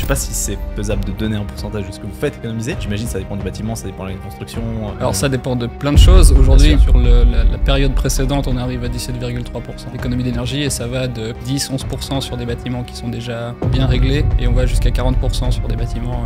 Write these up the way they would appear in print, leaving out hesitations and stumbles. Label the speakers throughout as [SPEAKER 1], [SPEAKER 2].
[SPEAKER 1] sais pas si c'est faisable de donner un pourcentage de ce que vous faites économiser. J'imagine que ça dépend du bâtiment, ça dépend de la construction.
[SPEAKER 2] Alors ça dépend de plein de choses. Aujourd'hui, sur la période précédente, on arrive à 17,3% d'économie d'énergie et ça va de 10-11% sur des bâtiments qui sont déjà bien réglés et on va jusqu'à 40% sur des bâtiments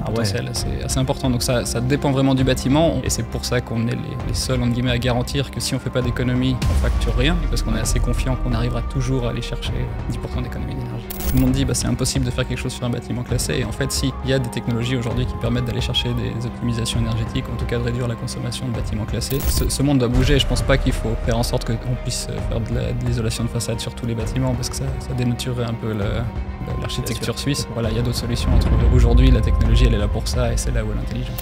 [SPEAKER 2] potentiel assez important. Donc ça dépend vraiment du bâtiment et c'est pour ça qu'on est les seuls entre guillemets à garantir que si on fait pas d'économie, on facture rien parce qu'on est assez confiant qu'on arrivera toujours à aller chercher 10% d'économie d'énergie. Tout le monde dit c'est impossible de faire quelque chose sur un bâtiment classé et en fait si, il y a des technologies aujourd'hui qui permettent d'aller chercher des optimisations énergétiques, en tout cas de réduire la consommation de bâtiments classés. Ce monde doit bouger et je pense pas qu'il faut faire en sorte qu'on puisse faire de l'isolation de façade sur tous les bâtiments parce que ça dénaturerait un peu l'architecture suisse. Voilà, il y a d'autres solutions à trouver. Aujourd'hui, la technologie, elle est là pour ça et c'est là où est l'intelligence.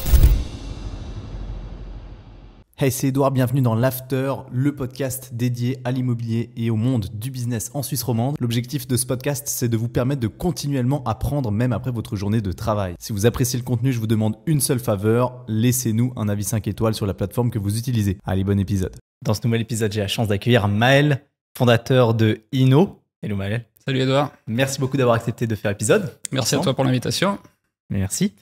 [SPEAKER 1] Hey, c'est Edouard, bienvenue dans l'After, le podcast dédié à l'immobilier et au monde du business en Suisse romande. L'objectif de ce podcast, c'est de vous permettre de continuellement apprendre même après votre journée de travail. Si vous appréciez le contenu, je vous demande une seule faveur, laissez-nous un avis 5 étoiles sur la plateforme que vous utilisez. Allez, bon épisode. Dans ce nouvel épisode, j'ai la chance d'accueillir Maël, fondateur de Inno. Hello Maël.
[SPEAKER 2] Salut Edouard.
[SPEAKER 1] Merci beaucoup d'avoir accepté de faire l'épisode.
[SPEAKER 2] Merci à toi pour l'invitation.
[SPEAKER 1] Merci.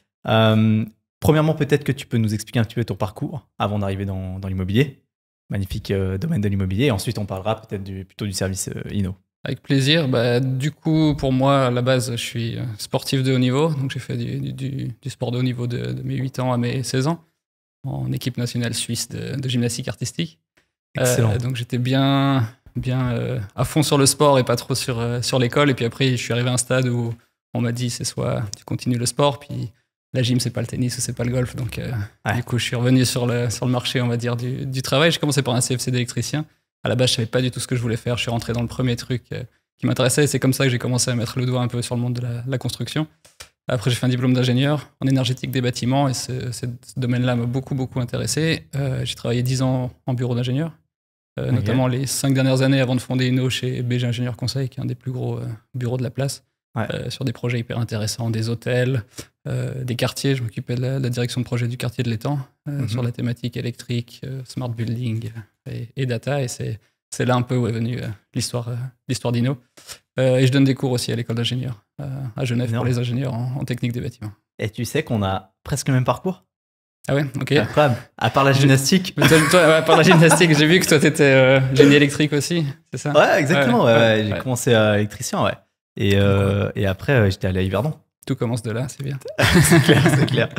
[SPEAKER 1] Premièrement, peut-être que tu peux nous expliquer un petit peu ton parcours avant d'arriver dans l'immobilier. Magnifique domaine de l'immobilier. Et ensuite, on parlera peut-être plutôt du service Inno.
[SPEAKER 2] Avec plaisir. Du coup, pour moi, à la base, je suis sportif de haut niveau. Donc, j'ai fait du sport de haut niveau de mes 8 ans à mes 16 ans en équipe nationale suisse de gymnastique artistique.
[SPEAKER 1] Excellent.
[SPEAKER 2] Donc, j'étais bien à fond sur le sport et pas trop sur l'école. Et puis après, je suis arrivé à un stade où on m'a dit, c'est soit tu continues le sport, puis la gym, c'est pas le tennis ou c'est pas le golf. Donc, du coup, je suis revenu sur le marché, on va dire, du travail. J'ai commencé par un CFC d'électricien. À la base, je savais pas du tout ce que je voulais faire. Je suis rentré dans le premier truc qui m'intéressait et c'est comme ça que j'ai commencé à mettre le doigt un peu sur le monde de la construction. Après, j'ai fait un diplôme d'ingénieur en énergétique des bâtiments et ce domaine-là m'a beaucoup intéressé. J'ai travaillé 10 ans en bureau d'ingénieur. Notamment les 5 dernières années avant de fonder Inno chez BG Ingénieur Conseil, qui est un des plus gros bureaux de la place, sur des projets hyper intéressants, des hôtels, des quartiers. Je m'occupais de la direction de projet du quartier de l'Étang, sur la thématique électrique, smart building et data. Et c'est là un peu où est venue l'histoire d'Inno. Et je donne des cours aussi à l'école d'ingénieurs à Genève pour les ingénieurs en technique des bâtiments.
[SPEAKER 1] Et tu sais qu'on a presque le même parcours.
[SPEAKER 2] Ah ouais, ok.
[SPEAKER 1] Incroyable. À part la gymnastique.
[SPEAKER 2] À part la gymnastique, j'ai vu que toi, t'étais génie électrique aussi, c'est ça?
[SPEAKER 1] Ouais, exactement. J'ai commencé à électricien, Et après, j'étais allé à Yverdon.
[SPEAKER 2] Tout commence de là, c'est bien.
[SPEAKER 1] c'est clair.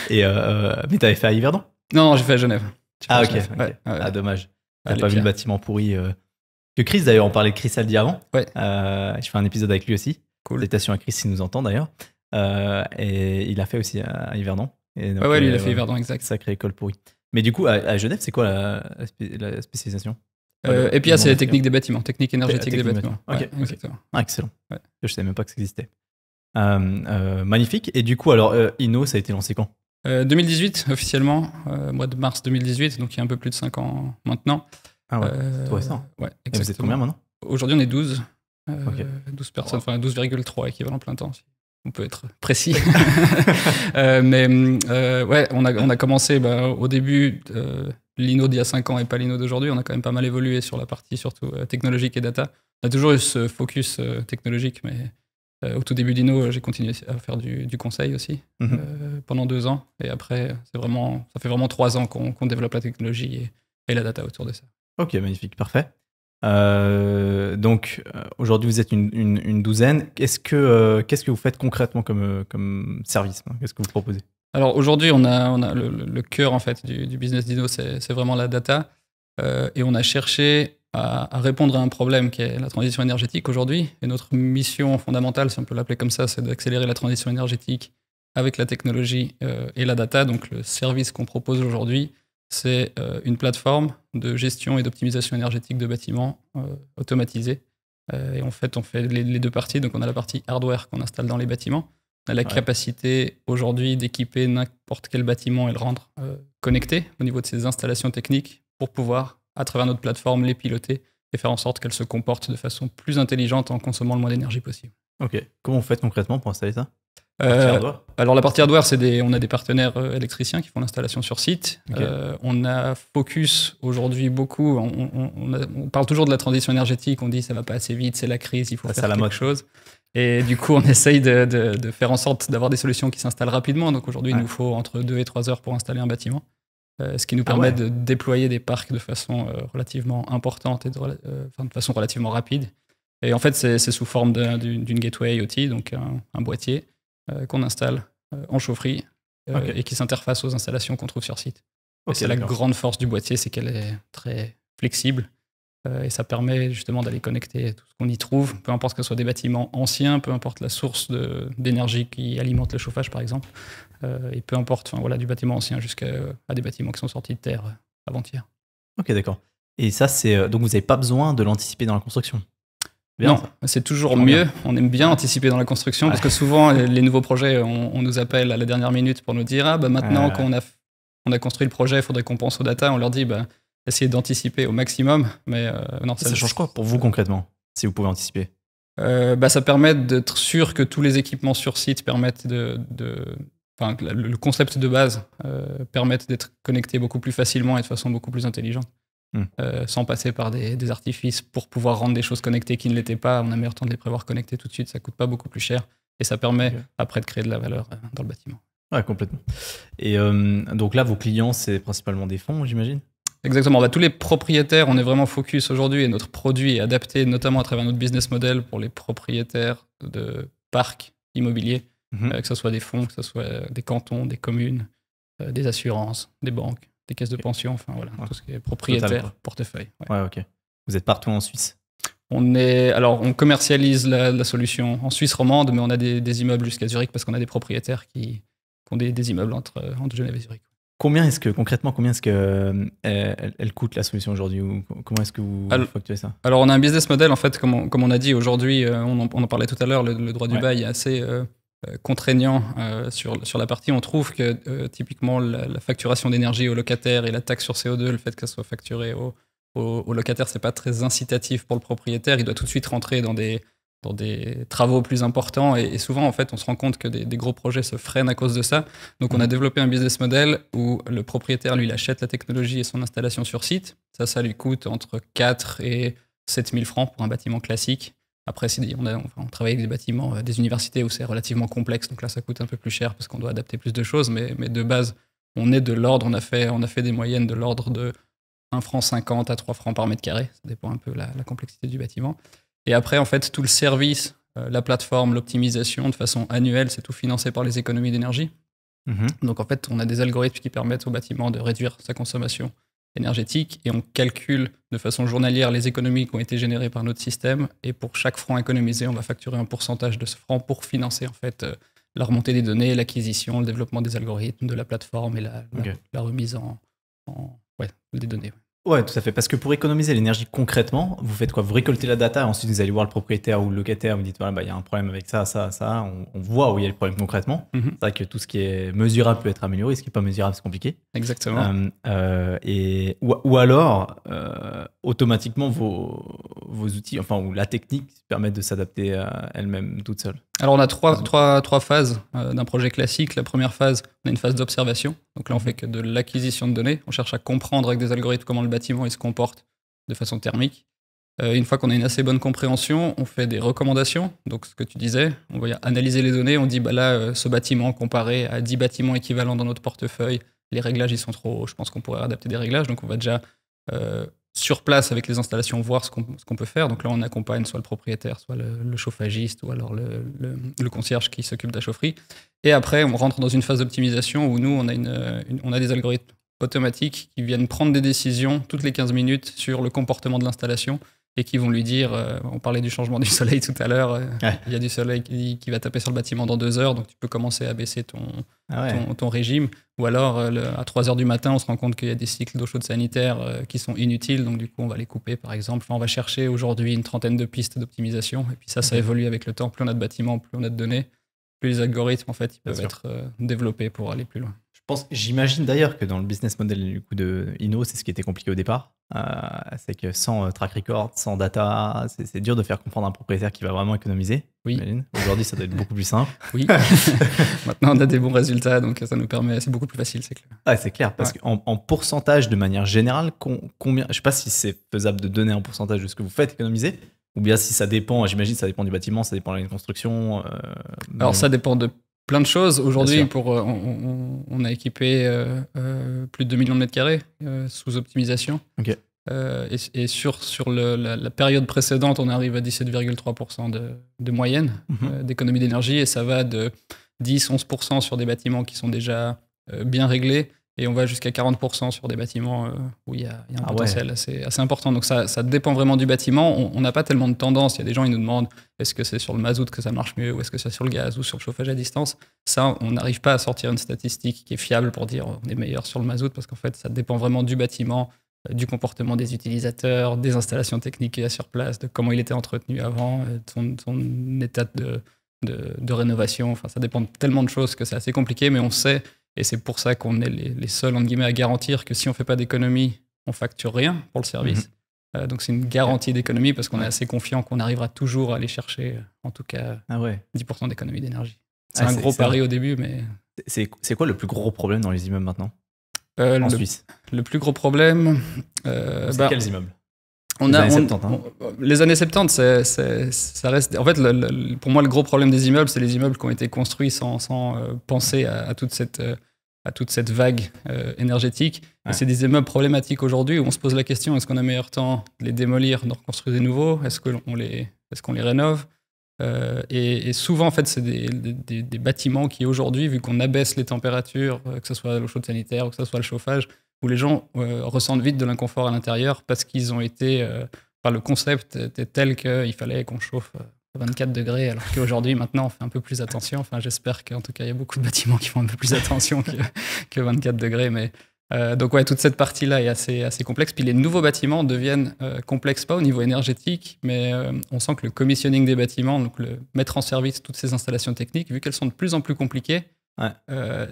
[SPEAKER 1] Mais t'avais fait à Yverdon?
[SPEAKER 2] Non, j'ai fait à Genève.
[SPEAKER 1] Ah, ok. Ah, dommage. T'as pas vu le bâtiment pourri. Que Chris, d'ailleurs, on parlait de Chris Aldi avant.
[SPEAKER 2] Ouais.
[SPEAKER 1] Je fais un épisode avec lui aussi.
[SPEAKER 2] Cool.
[SPEAKER 1] Félicitations à Chris s'il nous entend d'ailleurs. Et il a fait aussi à Yverdon. Donc,
[SPEAKER 2] lui, il a fait Yverdon, exact.
[SPEAKER 1] Sacrée école pourrie. Mais du coup, à Genève, c'est quoi la spécialisation?
[SPEAKER 2] EPA, c'est la technique des bâtiments, technique énergétique des bâtiments.
[SPEAKER 1] Ok,
[SPEAKER 2] exactement.
[SPEAKER 1] Ah, excellent. Ouais. Je savais même pas que ça existait. Magnifique. Et du coup, alors, Inno, ça a été lancé quand?
[SPEAKER 2] 2018, officiellement, mois de mars 2018, donc il y a un peu plus de 5 ans maintenant.
[SPEAKER 1] Ah ouais, c'est récent.
[SPEAKER 2] Ouais, exactement.
[SPEAKER 1] Et vous êtes combien maintenant?
[SPEAKER 2] Aujourd'hui, on est 12. 12 personnes, enfin 12,3 équivalent plein temps. On peut être précis. Mais on a commencé au début, l'Inno d'il y a 5 ans et pas l'Inno d'aujourd'hui. On a quand même pas mal évolué sur la partie surtout technologique et data. On a toujours eu ce focus technologique, mais au tout début d'Inno, j'ai continué à faire du conseil aussi pendant 2 ans. Et après, ça fait vraiment 3 ans qu'on développe la technologie et la data autour de ça.
[SPEAKER 1] Ok, magnifique, parfait. Donc aujourd'hui vous êtes une douzaine. Qu'est-ce que vous faites concrètement comme service? Qu'est-ce que vous proposez? Alors
[SPEAKER 2] aujourd'hui on a le cœur en fait du business d'Inno, c'est vraiment la data et on a cherché à répondre à un problème qui est la transition énergétique aujourd'hui. Et notre mission fondamentale, si on peut l'appeler comme ça, c'est d'accélérer la transition énergétique avec la technologie et la data. Donc le service qu'on propose aujourd'hui, c'est une plateforme de gestion et d'optimisation énergétique de bâtiments automatisée. Et en fait, on fait les 2 parties. Donc, on a la partie hardware qu'on installe dans les bâtiments. On a la capacité aujourd'hui d'équiper n'importe quel bâtiment et le rendre connecté au niveau de ses installations techniques pour pouvoir, à travers notre plateforme, les piloter et faire en sorte qu'elles se comportent de façon plus intelligente en consommant le moins d'énergie possible.
[SPEAKER 1] Ok. Comment vous faites concrètement pour installer ça?
[SPEAKER 2] Alors la partie hardware, on a des partenaires électriciens qui font l'installation sur site.
[SPEAKER 1] Okay.
[SPEAKER 2] On a focus aujourd'hui beaucoup. On parle toujours de la transition énergétique. On dit ça va pas assez vite, c'est la crise, il faut faire quelque chose. Et du coup, on essaye de faire en sorte d'avoir des solutions qui s'installent rapidement. Donc aujourd'hui, il nous faut entre 2 et 3 heures pour installer un bâtiment. Ce qui nous permet de déployer des parcs de façon relativement importante et de façon relativement rapide. Et en fait, c'est sous forme d'une gateway IoT, donc un boîtier qu'on installe en chaufferie et qui s'interface aux installations qu'on trouve sur site. C'est la grande force du boîtier, c'est qu'elle est très flexible et ça permet justement d'aller connecter tout ce qu'on y trouve, peu importe que ce soit des bâtiments anciens, peu importe la source d'énergie qui alimente le chauffage par exemple, et peu importe du bâtiment ancien jusqu'à des bâtiments qui sont sortis de terre avant-hier.
[SPEAKER 1] Ok, d'accord. Et ça, donc vous n'avez pas besoin de l'anticiper dans la construction?
[SPEAKER 2] Bien, non, c'est toujours mieux. On aime bien anticiper dans la construction parce que souvent, les nouveaux projets, on nous appelle à la dernière minute pour nous dire maintenant qu'on a construit le projet, il faudrait qu'on pense aux data. On leur dit essayez d'anticiper au maximum. Mais non,
[SPEAKER 1] ça change quoi pour vous concrètement, si vous pouvez anticiper?
[SPEAKER 2] Ça permet d'être sûr que tous les équipements sur site permettent le concept de base permettent d'être connectés beaucoup plus facilement et de façon beaucoup plus intelligente. Sans passer par des artifices pour pouvoir rendre des choses connectées qui ne l'étaient pas. On a meilleur temps de les prévoir connectées tout de suite, ça coûte pas beaucoup plus cher et ça permet après de créer de la valeur dans le bâtiment.
[SPEAKER 1] Ouais, complètement. Et donc là, vos clients, c'est principalement des fonds, j'imagine?
[SPEAKER 2] Exactement. Tous les propriétaires, on est vraiment focus aujourd'hui et notre produit est adapté notamment à travers notre business model pour les propriétaires de parcs immobiliers, que ce soit des fonds, que ce soit des cantons, des communes, des assurances, des banques, des caisses de pension, tout ce qui est propriétaire, portefeuille.
[SPEAKER 1] Ouais, ok. Vous êtes partout en Suisse?
[SPEAKER 2] On commercialise la solution en Suisse romande, mais on a des immeubles jusqu'à Zurich parce qu'on a des propriétaires qui ont des immeubles entre Genève et Zurich.
[SPEAKER 1] Concrètement, combien est-ce que elle coûte la solution aujourd'hui, ou comment est-ce que vous facturez ça?
[SPEAKER 2] Alors, on a un business model, en fait, comme on a dit aujourd'hui, on en parlait tout à l'heure, le droit du bail est assez contraignant sur la partie. On trouve que typiquement la facturation d'énergie aux locataires et la taxe sur CO2, le fait qu'elle soit facturée aux locataires, c'est pas très incitatif pour le propriétaire. Il doit tout de suite rentrer dans des travaux plus importants et souvent en fait on se rend compte que des gros projets se freinent à cause de ça. Donc on a développé un business model où le propriétaire lui il achète la technologie et son installation sur site. Ça lui coûte entre 4 et 7 000 francs pour un bâtiment classique. Après on travaille avec des bâtiments des universités où c'est relativement complexe, donc là ça coûte un peu plus cher parce qu'on doit adapter plus de choses, mais de base on est de l'ordre, on a fait des moyennes de l'ordre de 1,50 franc à 3 francs par mètre carré, ça dépend un peu la complexité du bâtiment. Et après, en fait, tout le service, la plateforme, l'optimisation, de façon annuelle, c'est tout financé par les économies d'énergie. Donc, en fait, on a des algorithmes qui permettent au bâtiment de réduire sa consommation énergétique et on calcule de façon journalière les économies qui ont été générées par notre système. Et pour chaque franc économisé, on va facturer un pourcentage de ce franc pour financer, en fait, la remontée des données, l'acquisition, le développement des algorithmes, de la plateforme et la remise des données.
[SPEAKER 1] Ouais, tout à fait. Parce que pour économiser l'énergie concrètement, vous faites quoi? Vous récoltez la data, ensuite vous allez voir le propriétaire ou le locataire, vous dites voilà, y a un problème avec ça. On voit où il y a le problème concrètement. C'est vrai que tout ce qui est mesurable peut être amélioré, ce qui n'est pas mesurable, c'est compliqué.
[SPEAKER 2] Exactement.
[SPEAKER 1] Ou alors, automatiquement, vos outils, ou la technique permettent de s'adapter à elle-même toute seule.
[SPEAKER 2] Alors, on a trois phases d'un projet classique. La première phase, on a une phase d'observation. Donc là, on fait que de l'acquisition de données. On cherche à comprendre avec des algorithmes comment le bâtiment il se comporte de façon thermique. Une fois qu'on a une assez bonne compréhension, on fait des recommandations. Donc, ce que tu disais, on va analyser les données. On dit, ce bâtiment comparé à 10 bâtiments équivalents dans notre portefeuille, les réglages, ils sont trop hauts. Je pense qu'on pourrait adapter des réglages. Donc, on va déjà sur place avec les installations voir ce qu'on peut faire. Donc là, on accompagne soit le propriétaire, soit le chauffagiste ou alors le concierge qui s'occupe de la chaufferie. Et après, on rentre dans une phase d'optimisation où nous, on a des algorithmes automatiques qui viennent prendre des décisions toutes les 15 minutes sur le comportement de l'installation et qui vont lui dire, on parlait du changement du soleil tout à l'heure, il y a du soleil qui va taper sur le bâtiment dans 2 heures, donc tu peux commencer à baisser ton régime. Ou alors, à 3 heures du matin, on se rend compte qu'il y a des cycles d'eau chaude sanitaire qui sont inutiles, donc du coup, on va les couper, par exemple. On va chercher aujourd'hui une 30aine de pistes d'optimisation, et puis ça évolue avec le temps. Plus on a de bâtiments, plus on a de données, plus les algorithmes, en fait, ils peuvent être développés pour aller plus loin.
[SPEAKER 1] J'imagine d'ailleurs que dans le business model du coup de Inno, c'est ce qui était compliqué au départ. C'est que sans track record, sans data, c'est dur de faire comprendre à un propriétaire qui va vraiment économiser.
[SPEAKER 2] Oui.
[SPEAKER 1] Aujourd'hui, ça doit être beaucoup plus simple.
[SPEAKER 2] Oui. Maintenant, on a des bons résultats, donc ça nous permet. C'est beaucoup plus facile, c'est clair.
[SPEAKER 1] Ouais, c'est clair. Parce qu'en pourcentage, de manière générale, combien? Je ne sais pas si c'est faisable de donner un pourcentage de ce que vous faites économiser, Ou bien si ça dépend, j'imagine ça dépend du bâtiment, ça dépend de la construction.
[SPEAKER 2] Alors ça dépend de plein de choses. Aujourd'hui,
[SPEAKER 1] Bien sûr.
[SPEAKER 2] on a équipé plus de 2 millions de mètres carrés sous optimisation.
[SPEAKER 1] Ok.
[SPEAKER 2] Et sur la période précédente, on arrive à 17,3% de moyenne d'économie d'énergie, et ça va de 10-11% sur des bâtiments qui sont déjà bien réglés, et on va jusqu'à 40% sur des bâtiments où il y a un potentiel assez important. Donc ça dépend vraiment du bâtiment. On n'a pas tellement de tendance. Il y a des gens qui nous demandent est-ce que c'est sur le mazout que ça marche mieux, ou est-ce que c'est sur le gaz, ou sur le chauffage à distance. Ça, on n'arrive pas à sortir une statistique qui est fiable pour dire on est meilleur sur le mazout, parce qu'en fait, ça dépend vraiment du bâtiment, du comportement des utilisateurs, des installations techniques qu'il y a sur place, de comment il était entretenu avant, de son état de rénovation. Enfin, ça dépend de tellement de choses que c'est assez compliqué, mais on sait, et c'est pour ça qu'on est les seuls, entre guillemets, à garantir que si on ne fait pas d'économie, on facture rien pour le service. Donc c'est une garantie d'économie, parce qu'on est assez confiant qu'on arrivera toujours à aller chercher, en tout cas, 10% d'économie d'énergie. C'est un gros pari au début, mais...
[SPEAKER 1] C'est quoi le plus gros problème dans les immeubles maintenant en Suisse?
[SPEAKER 2] Le plus gros problème...
[SPEAKER 1] c'est quels immeubles?
[SPEAKER 2] Les années 70, ça reste... En fait, pour moi, le gros problème des immeubles, c'est les immeubles qui ont été construits sans penser à toute cette vague énergétique. Et c'est des immeubles problématiques aujourd'hui où on se pose la question, est-ce qu'on a meilleur temps de les démolir, de reconstruire des nouveaux? Est-ce qu'on les rénove? Et souvent, en fait, c'est des bâtiments qui, aujourd'hui, vu qu'on abaisse les températures, que ce soit l'eau chaude sanitaire ou que ce soit le chauffage, où les gens ressentent vite de l'inconfort à l'intérieur parce qu'ils ont été... le concept était tel qu'il fallait qu'on chauffe à 24 degrés, alors qu'aujourd'hui, maintenant, on fait un peu plus attention. Enfin, j'espère qu'en tout cas, il y a beaucoup de bâtiments qui font un peu plus attention que 24 degrés. Mais, donc, toute cette partie-là est assez complexe. Puis les nouveaux bâtiments deviennent complexes, pas au niveau énergétique, mais on sent que le commissioning des bâtiments, donc le mettre en service toutes ces installations techniques, vu qu'elles sont de plus en plus compliquées,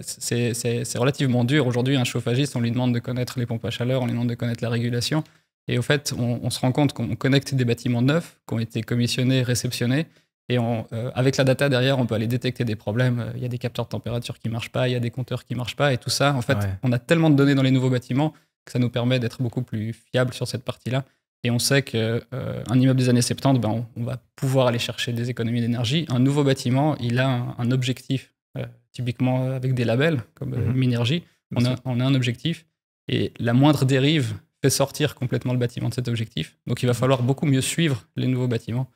[SPEAKER 2] c'est relativement dur. Aujourd'hui, un chauffagiste, on lui demande de connaître les pompes à chaleur, on lui demande de connaître la régulation. Et au fait, on se rend compte qu'on connecte des bâtiments neufs qui ont été commissionnés, réceptionnés, et avec la data derrière, on peut aller détecter des problèmes. Il y a des capteurs de température qui ne marchent pas, il y a des compteurs qui ne marchent pas, et tout ça, en fait, on a tellement de données dans les nouveaux bâtiments que ça nous permet d'être beaucoup plus fiable sur cette partie-là. Et on sait qu'un immeuble des années 70, on va pouvoir aller chercher des économies d'énergie. Un nouveau bâtiment, il a un objectif, typiquement avec des labels comme Minergie. On a un objectif, et la moindre dérive fait sortir complètement le bâtiment de cet objectif. Donc il va falloir beaucoup mieux suivre les nouveaux bâtiments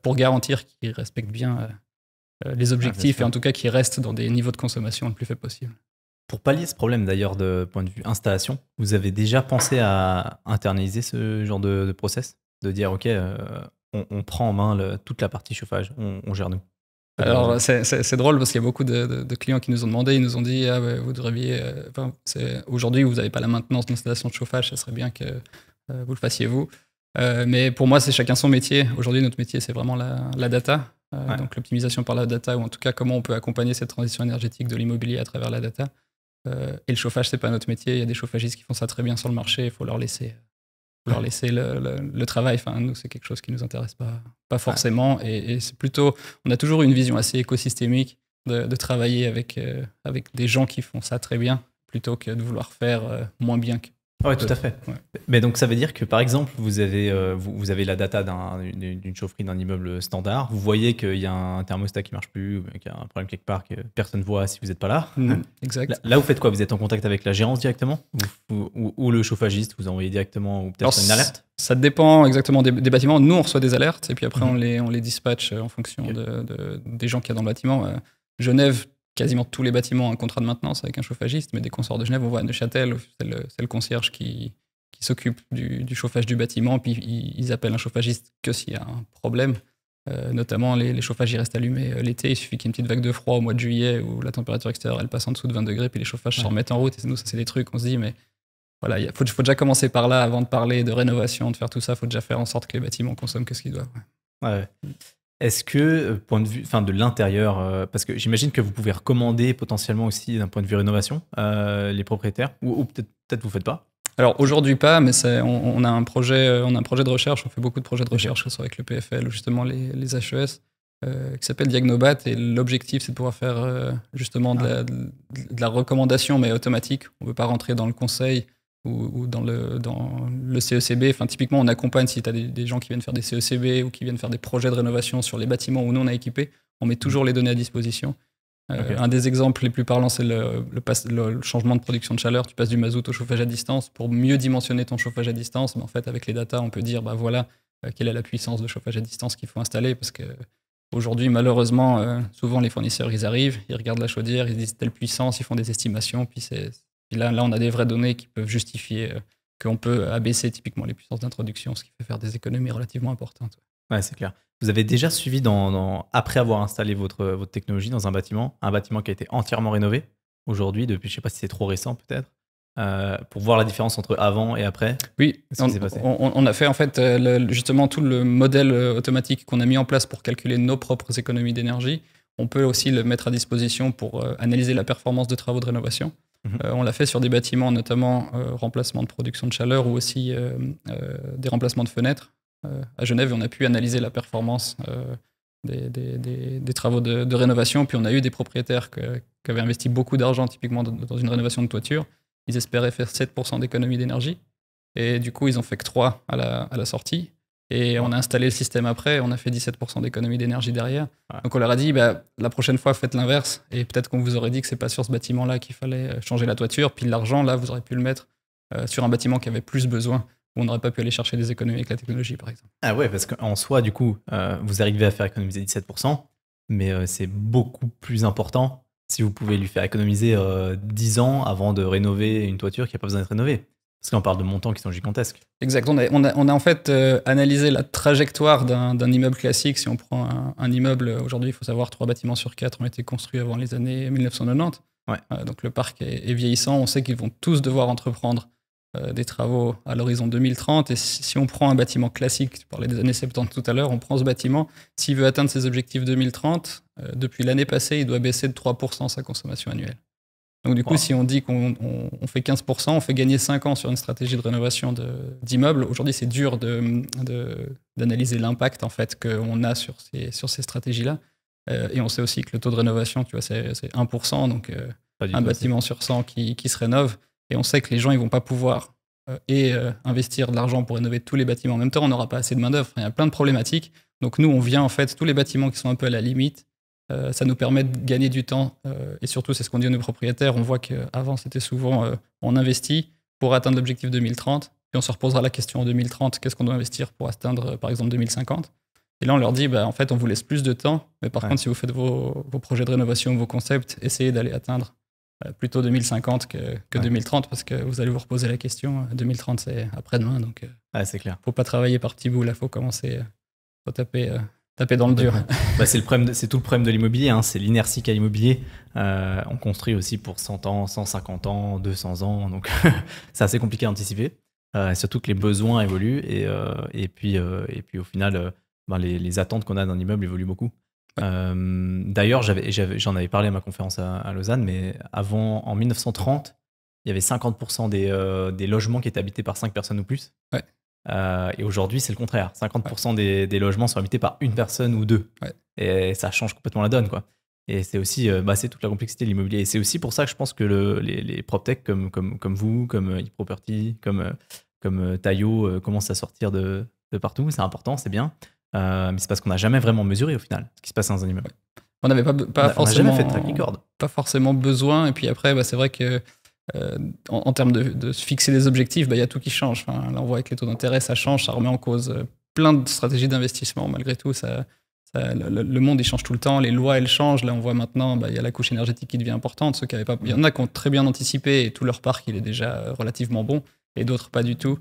[SPEAKER 2] pour garantir qu'ils respectent bien les objectifs, et en tout cas qu'ils restent dans des niveaux de consommation le plus faible possible.
[SPEAKER 1] Pour pallier ce problème d'ailleurs de point de vue installation, vous avez déjà pensé à internaliser ce genre de process? De dire ok, on prend en main toute la partie chauffage, on gère nous.
[SPEAKER 2] Alors c'est drôle parce qu'il y a beaucoup de clients qui nous ont demandé, ils nous ont dit vous devriez, aujourd'hui vous n'avez pas la maintenance d'installation de chauffage, ça serait bien que vous le fassiez vous. Mais pour moi c'est chacun son métier. Aujourd'hui notre métier c'est vraiment la data, donc l'optimisation par la data, ou en tout cas comment on peut accompagner cette transition énergétique de l'immobilier à travers la data. Et le chauffage c'est pas notre métier, il y a des chauffagistes qui font ça très bien sur le marché, il faut leur laisser le travail. Enfin, nous, c'est quelque chose qui ne nous intéresse pas forcément. Et c'est plutôt... On a toujours eu une vision assez écosystémique de travailler avec des gens qui font ça très bien, plutôt que de vouloir faire moins bien que...
[SPEAKER 1] Oui, tout à fait. Ouais. Mais donc, ça veut dire que, par exemple, vous avez la data d'une chaufferie d'un immeuble standard. Vous voyez qu'il y a un thermostat qui ne marche plus, ou qu'il y a un problème quelque part que personne ne voit si vous n'êtes pas là.
[SPEAKER 2] Exact.
[SPEAKER 1] Là, vous faites quoi? Vous êtes en contact avec la gérance directement? Ou le chauffagiste, vous envoyez directement, ou peut-être une alerte?
[SPEAKER 2] Ça dépend exactement des bâtiments. Nous, on reçoit des alertes, et puis après, on les dispatche en fonction des gens qu'il y a dans le bâtiment. Genève, quasiment tous les bâtiments ont un contrat de maintenance avec un chauffagiste, mais dès qu'on sort de Genève, on voit à Neuchâtel, c'est le concierge qui s'occupe du chauffage du bâtiment, puis ils appellent un chauffagiste que s'il y a un problème. Notamment, les chauffages ils restent allumés l'été, il suffit qu'il y ait une petite vague de froid au mois de juillet où la température extérieure elle passe en dessous de 20 degrés, puis les chauffages se remettent en route. Et nous, ça c'est des trucs, on se dit, mais voilà, il faut déjà commencer par là avant de parler de rénovation, de faire tout ça, il faut déjà faire en sorte que les bâtiments consomment que ce qu'ils doivent.
[SPEAKER 1] Ouais. Est-ce que, point de vue de l'intérieur, parce que j'imagine que vous pouvez recommander potentiellement aussi d'un point de vue rénovation les propriétaires, ou peut-être vous ne faites pas?
[SPEAKER 2] Alors aujourd'hui pas, mais on a un projet de recherche, on fait beaucoup de projets de recherche, que ce soit avec le PFL ou justement les HES, qui s'appelle Diagnobat, et l'objectif c'est de pouvoir faire justement de la recommandation mais automatique. On ne veut pas rentrer dans le conseil, ou dans le CECB. Enfin, typiquement, on accompagne si tu as des gens qui viennent faire des CECB ou qui viennent faire des projets de rénovation sur les bâtiments où nous on a équipé, on met toujours les données à disposition. Okay. Un des exemples les plus parlants, c'est le changement de production de chaleur. Tu passes du mazout au chauffage à distance. Pour mieux dimensionner ton chauffage à distance, mais en fait, avec les datas, on peut dire voilà, quelle est la puissance de chauffage à distance qu'il faut installer. Parce qu'aujourd'hui, malheureusement, souvent les fournisseurs, ils arrivent, ils regardent la chaudière, ils disent telle puissance, ils font des estimations. Puis là, on a des vraies données qui peuvent justifier qu'on peut abaisser typiquement les puissances d'introduction, ce qui fait faire des économies relativement importantes.
[SPEAKER 1] Ouais, c'est clair. Vous avez déjà suivi, après avoir installé votre technologie dans un bâtiment qui a été entièrement rénové aujourd'hui, depuis, je ne sais pas si c'est trop récent peut-être, pour voir la différence entre avant et après?
[SPEAKER 2] Oui, on a fait en fait justement tout le modèle automatique qu'on a mis en place pour calculer nos propres économies d'énergie. On peut aussi le mettre à disposition pour analyser la performance de travaux de rénovation. On l'a fait sur des bâtiments, notamment remplacement de production de chaleur ou aussi des remplacements de fenêtres. À Genève, on a pu analyser la performance des travaux de rénovation. Puis on a eu des propriétaires qui avaient investi beaucoup d'argent, typiquement dans une rénovation de toiture. Ils espéraient faire 7% d'économie d'énergie. Et du coup, ils ont fait que 3 à la sortie. Et on a installé le système après, on a fait 17% d'économie d'énergie derrière. Ouais. Donc on leur a dit, la prochaine fois, faites l'inverse. Et peut-être qu'on vous aurait dit que c'est pas sur ce bâtiment-là qu'il fallait changer la toiture. Puis l'argent, là, vous aurez pu le mettre sur un bâtiment qui avait plus besoin, où on n'aurait pas pu aller chercher des économies avec la technologie, par exemple.
[SPEAKER 1] Ah ouais, parce qu'en soi, du coup, vous arrivez à faire économiser 17%, mais c'est beaucoup plus important si vous pouvez lui faire économiser 10 ans avant de rénover une toiture qui n'a pas besoin d'être rénovée. Parce qu'on parle de montants qui sont gigantesques.
[SPEAKER 2] Exact. On a en fait analysé la trajectoire d'un immeuble classique. Si on prend un immeuble, aujourd'hui, il faut savoir 3 bâtiments sur 4 ont été construits avant les années 1990. Ouais. Donc le parc est vieillissant. On sait qu'ils vont tous devoir entreprendre des travaux à l'horizon 2030. Et si on prend un bâtiment classique, tu parlais des années 70 tout à l'heure, on prend ce bâtiment, s'il veut atteindre ses objectifs 2030, depuis l'année passée, il doit baisser de 3% sa consommation annuelle. Donc du coup, si on dit qu'on fait 15%, on fait gagner 5 ans sur une stratégie de rénovation d'immeubles. Aujourd'hui, c'est dur d'analyser l'impact en fait, qu'on a sur ces stratégies-là. Et on sait aussi que le taux de rénovation, tu vois, c'est 1%, donc un bâtiment sur 100 qui se rénove. Et on sait que les gens, ils vont pas pouvoir investir de l'argent pour rénover tous les bâtiments en même temps. On n'aura pas assez de main-d'œuvre. Il y a plein de problématiques. Donc nous, on vient en fait, tous les bâtiments qui sont un peu à la limite, ça nous permet de gagner du temps. Et surtout, c'est ce qu'on dit à nos propriétaires. On voit qu'avant, c'était souvent on investit pour atteindre l'objectif 2030. Puis on se reposera la question en 2030, qu'est-ce qu'on doit investir pour atteindre, par exemple, 2050 ? Et là, on leur dit, en fait, on vous laisse plus de temps. Mais par contre, si vous faites vos projets de rénovation, vos concepts, essayez d'aller atteindre plutôt 2050 que 2030, parce que vous allez vous reposer la question. 2030, c'est après-demain. Donc,
[SPEAKER 1] c'est clair.
[SPEAKER 2] Faut pas travailler par petits bouts. Là, faut commencer, faut taper dans le dur.
[SPEAKER 1] C'est tout le problème de l'immobilier, hein. C'est l'inertie qu'a l'immobilier. On construit aussi pour 100 ans, 150 ans, 200 ans. Donc, c'est assez compliqué à anticiper. Surtout que les besoins évoluent. Et puis au final, les attentes qu'on a d'un immeuble évoluent beaucoup. D'ailleurs, j'en avais parlé à ma conférence à Lausanne, mais avant, en 1930, il y avait 50% des logements qui étaient habités par 5 personnes ou plus. Ouais. Et aujourd'hui, c'est le contraire. 50% des logements sont habités par une personne ou 2. Ouais. Et ça change complètement la donne, quoi. Et c'est aussi c'est toute la complexité de l'immobilier. Et c'est aussi pour ça que je pense que les PropTech comme vous, comme eProperty, comme Taillot commencent à sortir de partout. C'est important, c'est bien. Mais c'est parce qu'on n'a jamais vraiment mesuré au final ce qui se passe dans un immeuble. Ouais.
[SPEAKER 2] On n'avait pas forcément,
[SPEAKER 1] jamais fait de track record.
[SPEAKER 2] Pas forcément besoin. Et puis après, c'est vrai que en termes de se fixer des objectifs, il y a tout qui change. Enfin, là, on voit avec les taux d'intérêt, ça change, ça remet en cause plein de stratégies d'investissement. Malgré tout, le monde il change tout le temps, les lois elles changent. Là, on voit maintenant, il y a la couche énergétique qui devient importante. Ceux qui avaient pas, il y en a qui ont très bien anticipé et tout leur parc il est déjà relativement bon, et d'autres pas du tout.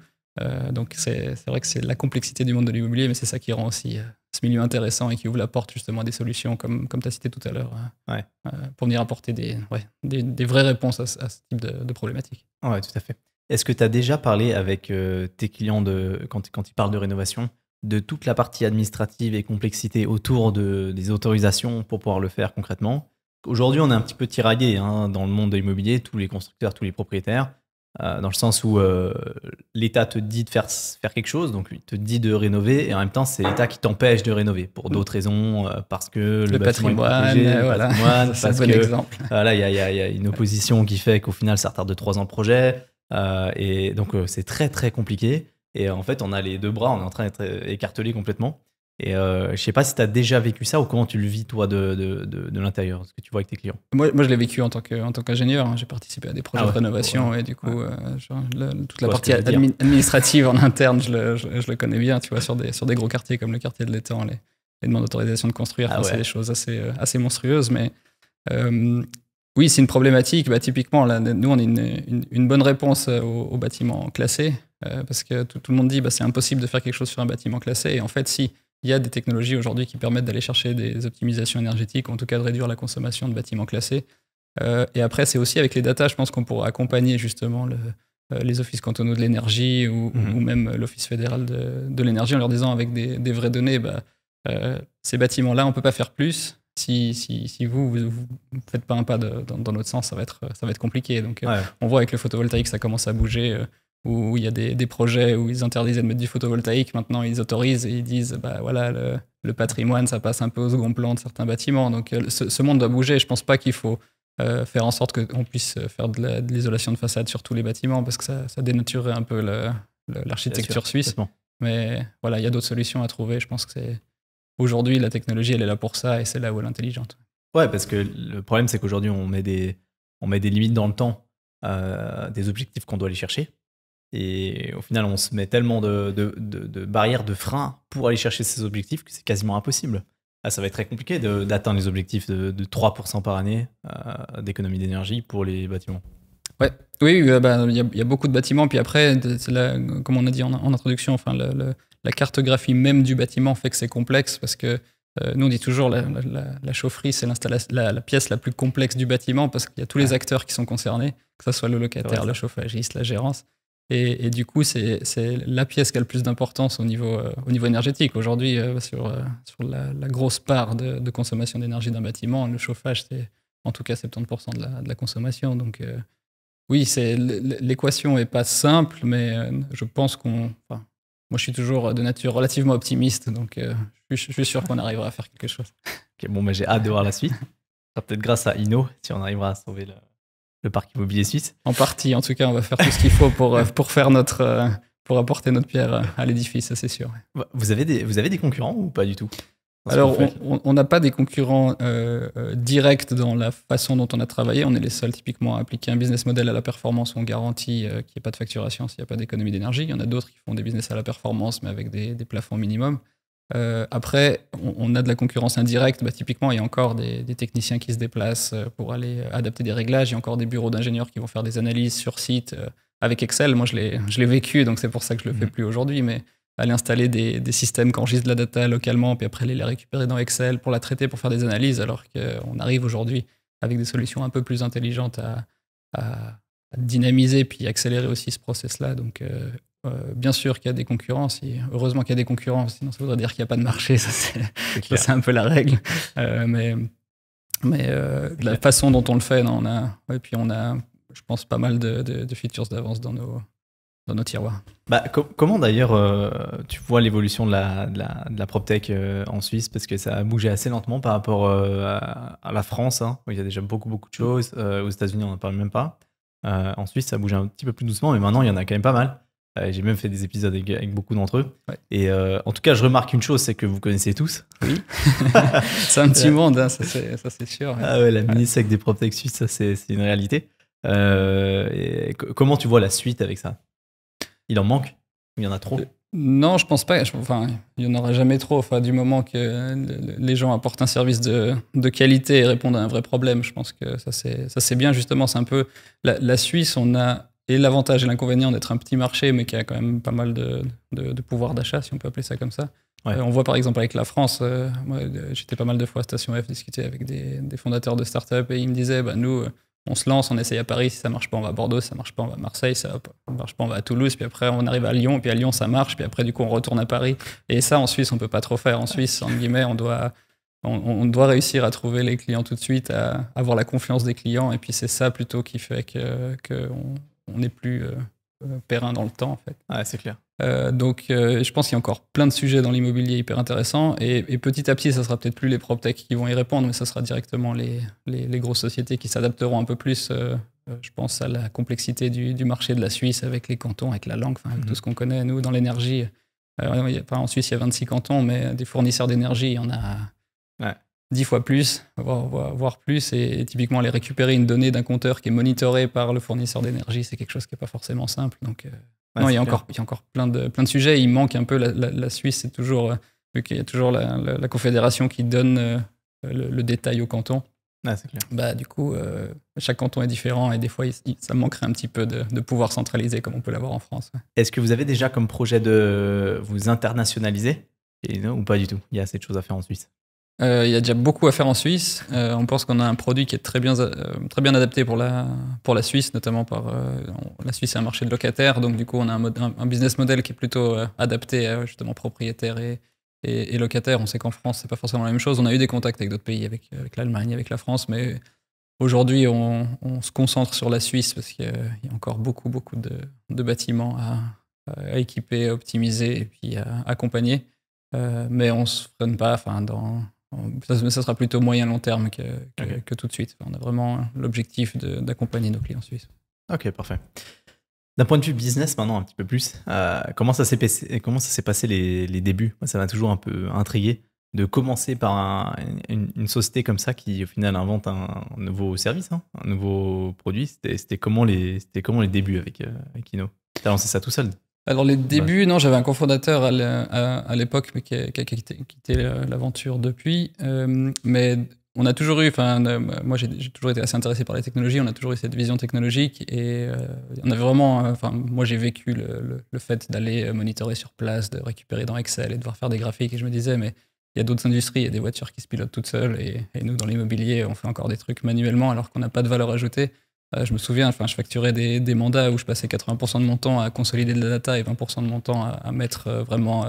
[SPEAKER 2] Donc c'est vrai que c'est la complexité du monde de l'immobilier, mais c'est ça qui rend aussi ce milieu intéressant et qui ouvre la porte justement à des solutions comme tu as cité tout à l'heure, pour venir apporter des vraies réponses à ce type de problématiques.
[SPEAKER 1] Ouais, tout à fait. Est-ce que tu as déjà parlé avec tes clients quand ils parlent de rénovation, de toute la partie administrative et complexité autour des autorisations pour pouvoir le faire concrètement? Aujourd'hui, on est un petit peu tiraillé dans le monde de l'immobilier, tous les constructeurs, tous les propriétaires. Dans le sens où l'État te dit de faire quelque chose, donc il te dit de rénover, et en même temps, c'est l'État qui t'empêche de rénover pour d'autres raisons, parce que le
[SPEAKER 2] patrimoine,
[SPEAKER 1] patrimoine,
[SPEAKER 2] c'est un bon exemple.
[SPEAKER 1] Voilà, il y a une opposition qui fait qu'au final, ça retarde de 3 ans le projet. Et donc, c'est très, très compliqué. Et en fait, on a les deux bras, on est en train d'être écartelés complètement. Et je sais pas si tu as déjà vécu ça ou comment tu le vis, toi, de l'intérieur, ce que tu vois avec tes clients.
[SPEAKER 2] Moi, je l'ai vécu en tant qu'ingénieur. Hein. J'ai participé à des projets de rénovation et du coup, toute la partie administrative en interne, je le connais bien. Tu vois, sur des gros quartiers comme le quartier de l'Étang, les demandes d'autorisation de construire, c'est des choses assez monstrueuses. Mais oui, c'est une problématique. Bah, typiquement, là, nous, on a une bonne réponse aux bâtiments classés parce que tout le monde dit c'est impossible de faire quelque chose sur un bâtiment classé. Et en fait, si. Il y a des technologies aujourd'hui qui permettent d'aller chercher des optimisations énergétiques, ou en tout cas de réduire la consommation de bâtiments classés. Et après, c'est aussi avec les data, je pense qu'on pourra accompagner justement les offices cantonaux de l'énergie ou même l'Office fédéral de l'énergie en leur disant avec des vraies données, ces bâtiments-là, on ne peut pas faire plus. Si vous ne faites pas un pas dans notre sens, ça va être compliqué. Donc, on voit avec le photovoltaïque, ça commence à bouger. Où il y a des projets où ils interdisaient de mettre du photovoltaïque, maintenant ils autorisent et ils disent voilà, le patrimoine, ça passe un peu au second plan de certains bâtiments. Donc ce monde doit bouger. Je ne pense pas qu'il faut faire en sorte qu'on puisse faire de l'isolation de façade sur tous les bâtiments parce que ça dénaturerait un peu l'architecture suisse. Mais voilà, il y a d'autres solutions à trouver. Je pense que aujourd'hui, la technologie, elle est là pour ça et c'est là où elle est intelligente.
[SPEAKER 1] Ouais, parce que le problème, c'est qu'aujourd'hui, on met des limites dans le temps, des objectifs qu'on doit aller chercher. Et au final, on se met tellement de barrières, de freins pour aller chercher ces objectifs que c'est quasiment impossible. Là, ça va être très compliqué d'atteindre les objectifs de 3% par année d'économie d'énergie pour les bâtiments.
[SPEAKER 2] Ouais. Oui, il y a beaucoup de bâtiments. Puis après, comme on a dit en introduction, enfin, la cartographie même du bâtiment fait que c'est complexe parce que nous, on dit toujours la chaufferie, c'est la pièce la plus complexe du bâtiment parce qu'il y a tous les acteurs qui sont concernés, que ce soit le locataire, le chauffagiste, la gérance. Et du coup, c'est la pièce qui a le plus d'importance au niveau énergétique. Aujourd'hui, sur la grosse part de consommation d'énergie d'un bâtiment, le chauffage, c'est en tout cas 70% de la consommation. Donc oui, l'équation n'est pas simple, mais je pense moi, je suis toujours de nature relativement optimiste, donc je suis sûr qu'on arrivera à faire quelque chose.
[SPEAKER 1] Okay, bon, j'ai hâte de voir la suite. Peut-être grâce à Inno, si on arrivera à sauver le parc immobilier suisse.
[SPEAKER 2] En partie, en tout cas, on va faire tout ce qu'il faut pour apporter notre pierre à l'édifice, ça c'est sûr.
[SPEAKER 1] Vous avez des concurrents ou pas du tout?
[SPEAKER 2] Alors, on n'a pas des concurrents directs dans la façon dont on a travaillé. On est les seuls typiquement à appliquer un business model à la performance où on garantit qu'il n'y ait pas de facturation s'il n'y a pas d'économie d'énergie. Il y en a d'autres qui font des business à la performance, mais avec des plafonds minimums. Après, on a de la concurrence indirecte. Typiquement, il y a encore des techniciens qui se déplacent pour aller adapter des réglages. Il y a encore des bureaux d'ingénieurs qui vont faire des analyses sur site avec Excel. Moi, je l'ai vécu, donc c'est pour ça que je le fais plus aujourd'hui. Mais aller installer des systèmes qui enregistrent de la data localement, puis après aller la récupérer dans Excel pour la traiter, pour faire des analyses, alors qu'on arrive aujourd'hui avec des solutions un peu plus intelligentes à dynamiser puis accélérer aussi ce process-là. Donc, bien sûr qu'il y a des concurrents, heureusement qu'il y a des concurrents, sinon ça voudrait dire qu'il n'y a pas de marché, ça c'est un peu la règle. Mais de la façon dont on le fait, on a, je pense, pas mal de features d'avance dans nos tiroirs.
[SPEAKER 1] Comment d'ailleurs tu vois l'évolution de la PropTech en Suisse, parce que ça a bougé assez lentement par rapport à la France, hein, où il y a déjà beaucoup de choses. Aux États-Unis, on n'en parle même pas. En Suisse, ça bouge un petit peu plus doucement, mais maintenant, il y en a quand même pas mal. J'ai même fait des épisodes avec beaucoup d'entre eux. Ouais. Et en tout cas, je remarque une chose, c'est que vous connaissez tous.
[SPEAKER 2] Oui. C'est un petit monde, hein, ça c'est sûr.
[SPEAKER 1] Ah ouais, la mini-sec des PropTech suisses, ça c'est une réalité. Et comment tu vois la suite avec ça? Il en manque? Il y en a trop?
[SPEAKER 2] Non, je pense pas. Enfin, il n'y en aura jamais trop. Enfin, du moment que les gens apportent un service de qualité et répondent à un vrai problème, je pense que ça c'est bien. Justement, c'est un peu la Suisse. On a et l'avantage et l'inconvénient d'être un petit marché, mais qui a quand même pas mal de pouvoir d'achat, si on peut appeler ça comme ça. Ouais. On voit par exemple avec la France, moi, j'étais pas mal de fois à Station F discuter avec des fondateurs de start-up et ils me disaient, nous, on se lance, on essaye à Paris, si ça marche pas, on va à Bordeaux, si ça marche pas, on va à Marseille, ça marche pas, on va à Toulouse, puis après on arrive à Lyon, puis à Lyon ça marche, puis après du coup on retourne à Paris. Et ça en Suisse, on peut pas trop faire. En Suisse, entre guillemets, on doit réussir à trouver les clients tout de suite, à avoir la confiance des clients, et puis c'est ça plutôt qui fait qu'on n'est plus périn dans le temps en fait.
[SPEAKER 1] Ouais, c'est clair.
[SPEAKER 2] Donc je pense qu'il y a encore plein de sujets dans l'immobilier hyper intéressants et petit à petit ça sera peut-être plus les PropTech qui vont y répondre, mais ça sera directement les grosses sociétés qui s'adapteront un peu plus je pense à la complexité du marché de la Suisse avec les cantons, avec la langue, avec tout ce qu'on connaît, nous, dans l'énergie. En Suisse, il y a 26 cantons, mais des fournisseurs d'énergie, il y en a 10 fois plus, voire plus. Et typiquement, aller récupérer une donnée d'un compteur qui est monitoré par le fournisseur d'énergie, c'est quelque chose qui n'est pas forcément simple. Donc, il y a encore plein de sujets. Il manque un peu, la Suisse, c'est toujours, vu qu'il y a toujours la confédération qui donne le détail au canton.
[SPEAKER 1] C'est clair.
[SPEAKER 2] Du coup, chaque canton est différent et des fois, ça manquerait un petit peu de pouvoir centraliser comme on peut l'avoir en France.
[SPEAKER 1] Est-ce que vous avez déjà comme projet de vous internationaliser ou pas du tout? Il y a assez de choses à faire en Suisse.
[SPEAKER 2] Il y a déjà beaucoup à faire en Suisse. On pense qu'on a un produit qui est très bien adapté pour la Suisse, notamment la Suisse est un marché de locataires, donc du coup on a un business model qui est plutôt adapté à justement propriétaires et locataires. On sait qu'en France c'est pas forcément la même chose. On a eu des contacts avec d'autres pays, avec l'Allemagne, avec la France, mais aujourd'hui on se concentre sur la Suisse parce qu'il y a encore beaucoup de bâtiments à équiper, à optimiser et puis à accompagner. Mais on se freine pas. Ça sera plutôt moyen-long terme que tout de suite. On a vraiment l'objectif d'accompagner nos clients suisses.
[SPEAKER 1] Ok, parfait. D'un point de vue business, maintenant un petit peu plus, comment ça s'est passé les débuts? Moi, ça m'a toujours un peu intrigué de commencer par une société comme ça qui, au final, invente un nouveau service, un nouveau produit. C'était comment les débuts avec Inno? Tu as lancé ça tout seul?
[SPEAKER 2] Alors les débuts, non, j'avais un cofondateur à l'époque, mais qui a quitté l'aventure depuis. Mais on a toujours eu, moi j'ai toujours été assez intéressé par les technologies, on a toujours eu cette vision technologique et on avait vraiment, moi j'ai vécu le fait d'aller monitorer sur place, de récupérer dans Excel et de devoir faire des graphiques et je me disais, mais il y a d'autres industries, il y a des voitures qui se pilotent toutes seules et nous dans l'immobilier, on fait encore des trucs manuellement alors qu'on n'a pas de valeur ajoutée. Je me souviens, je facturais des mandats où je passais 80% de mon temps à consolider de la data et 20% de mon temps à mettre vraiment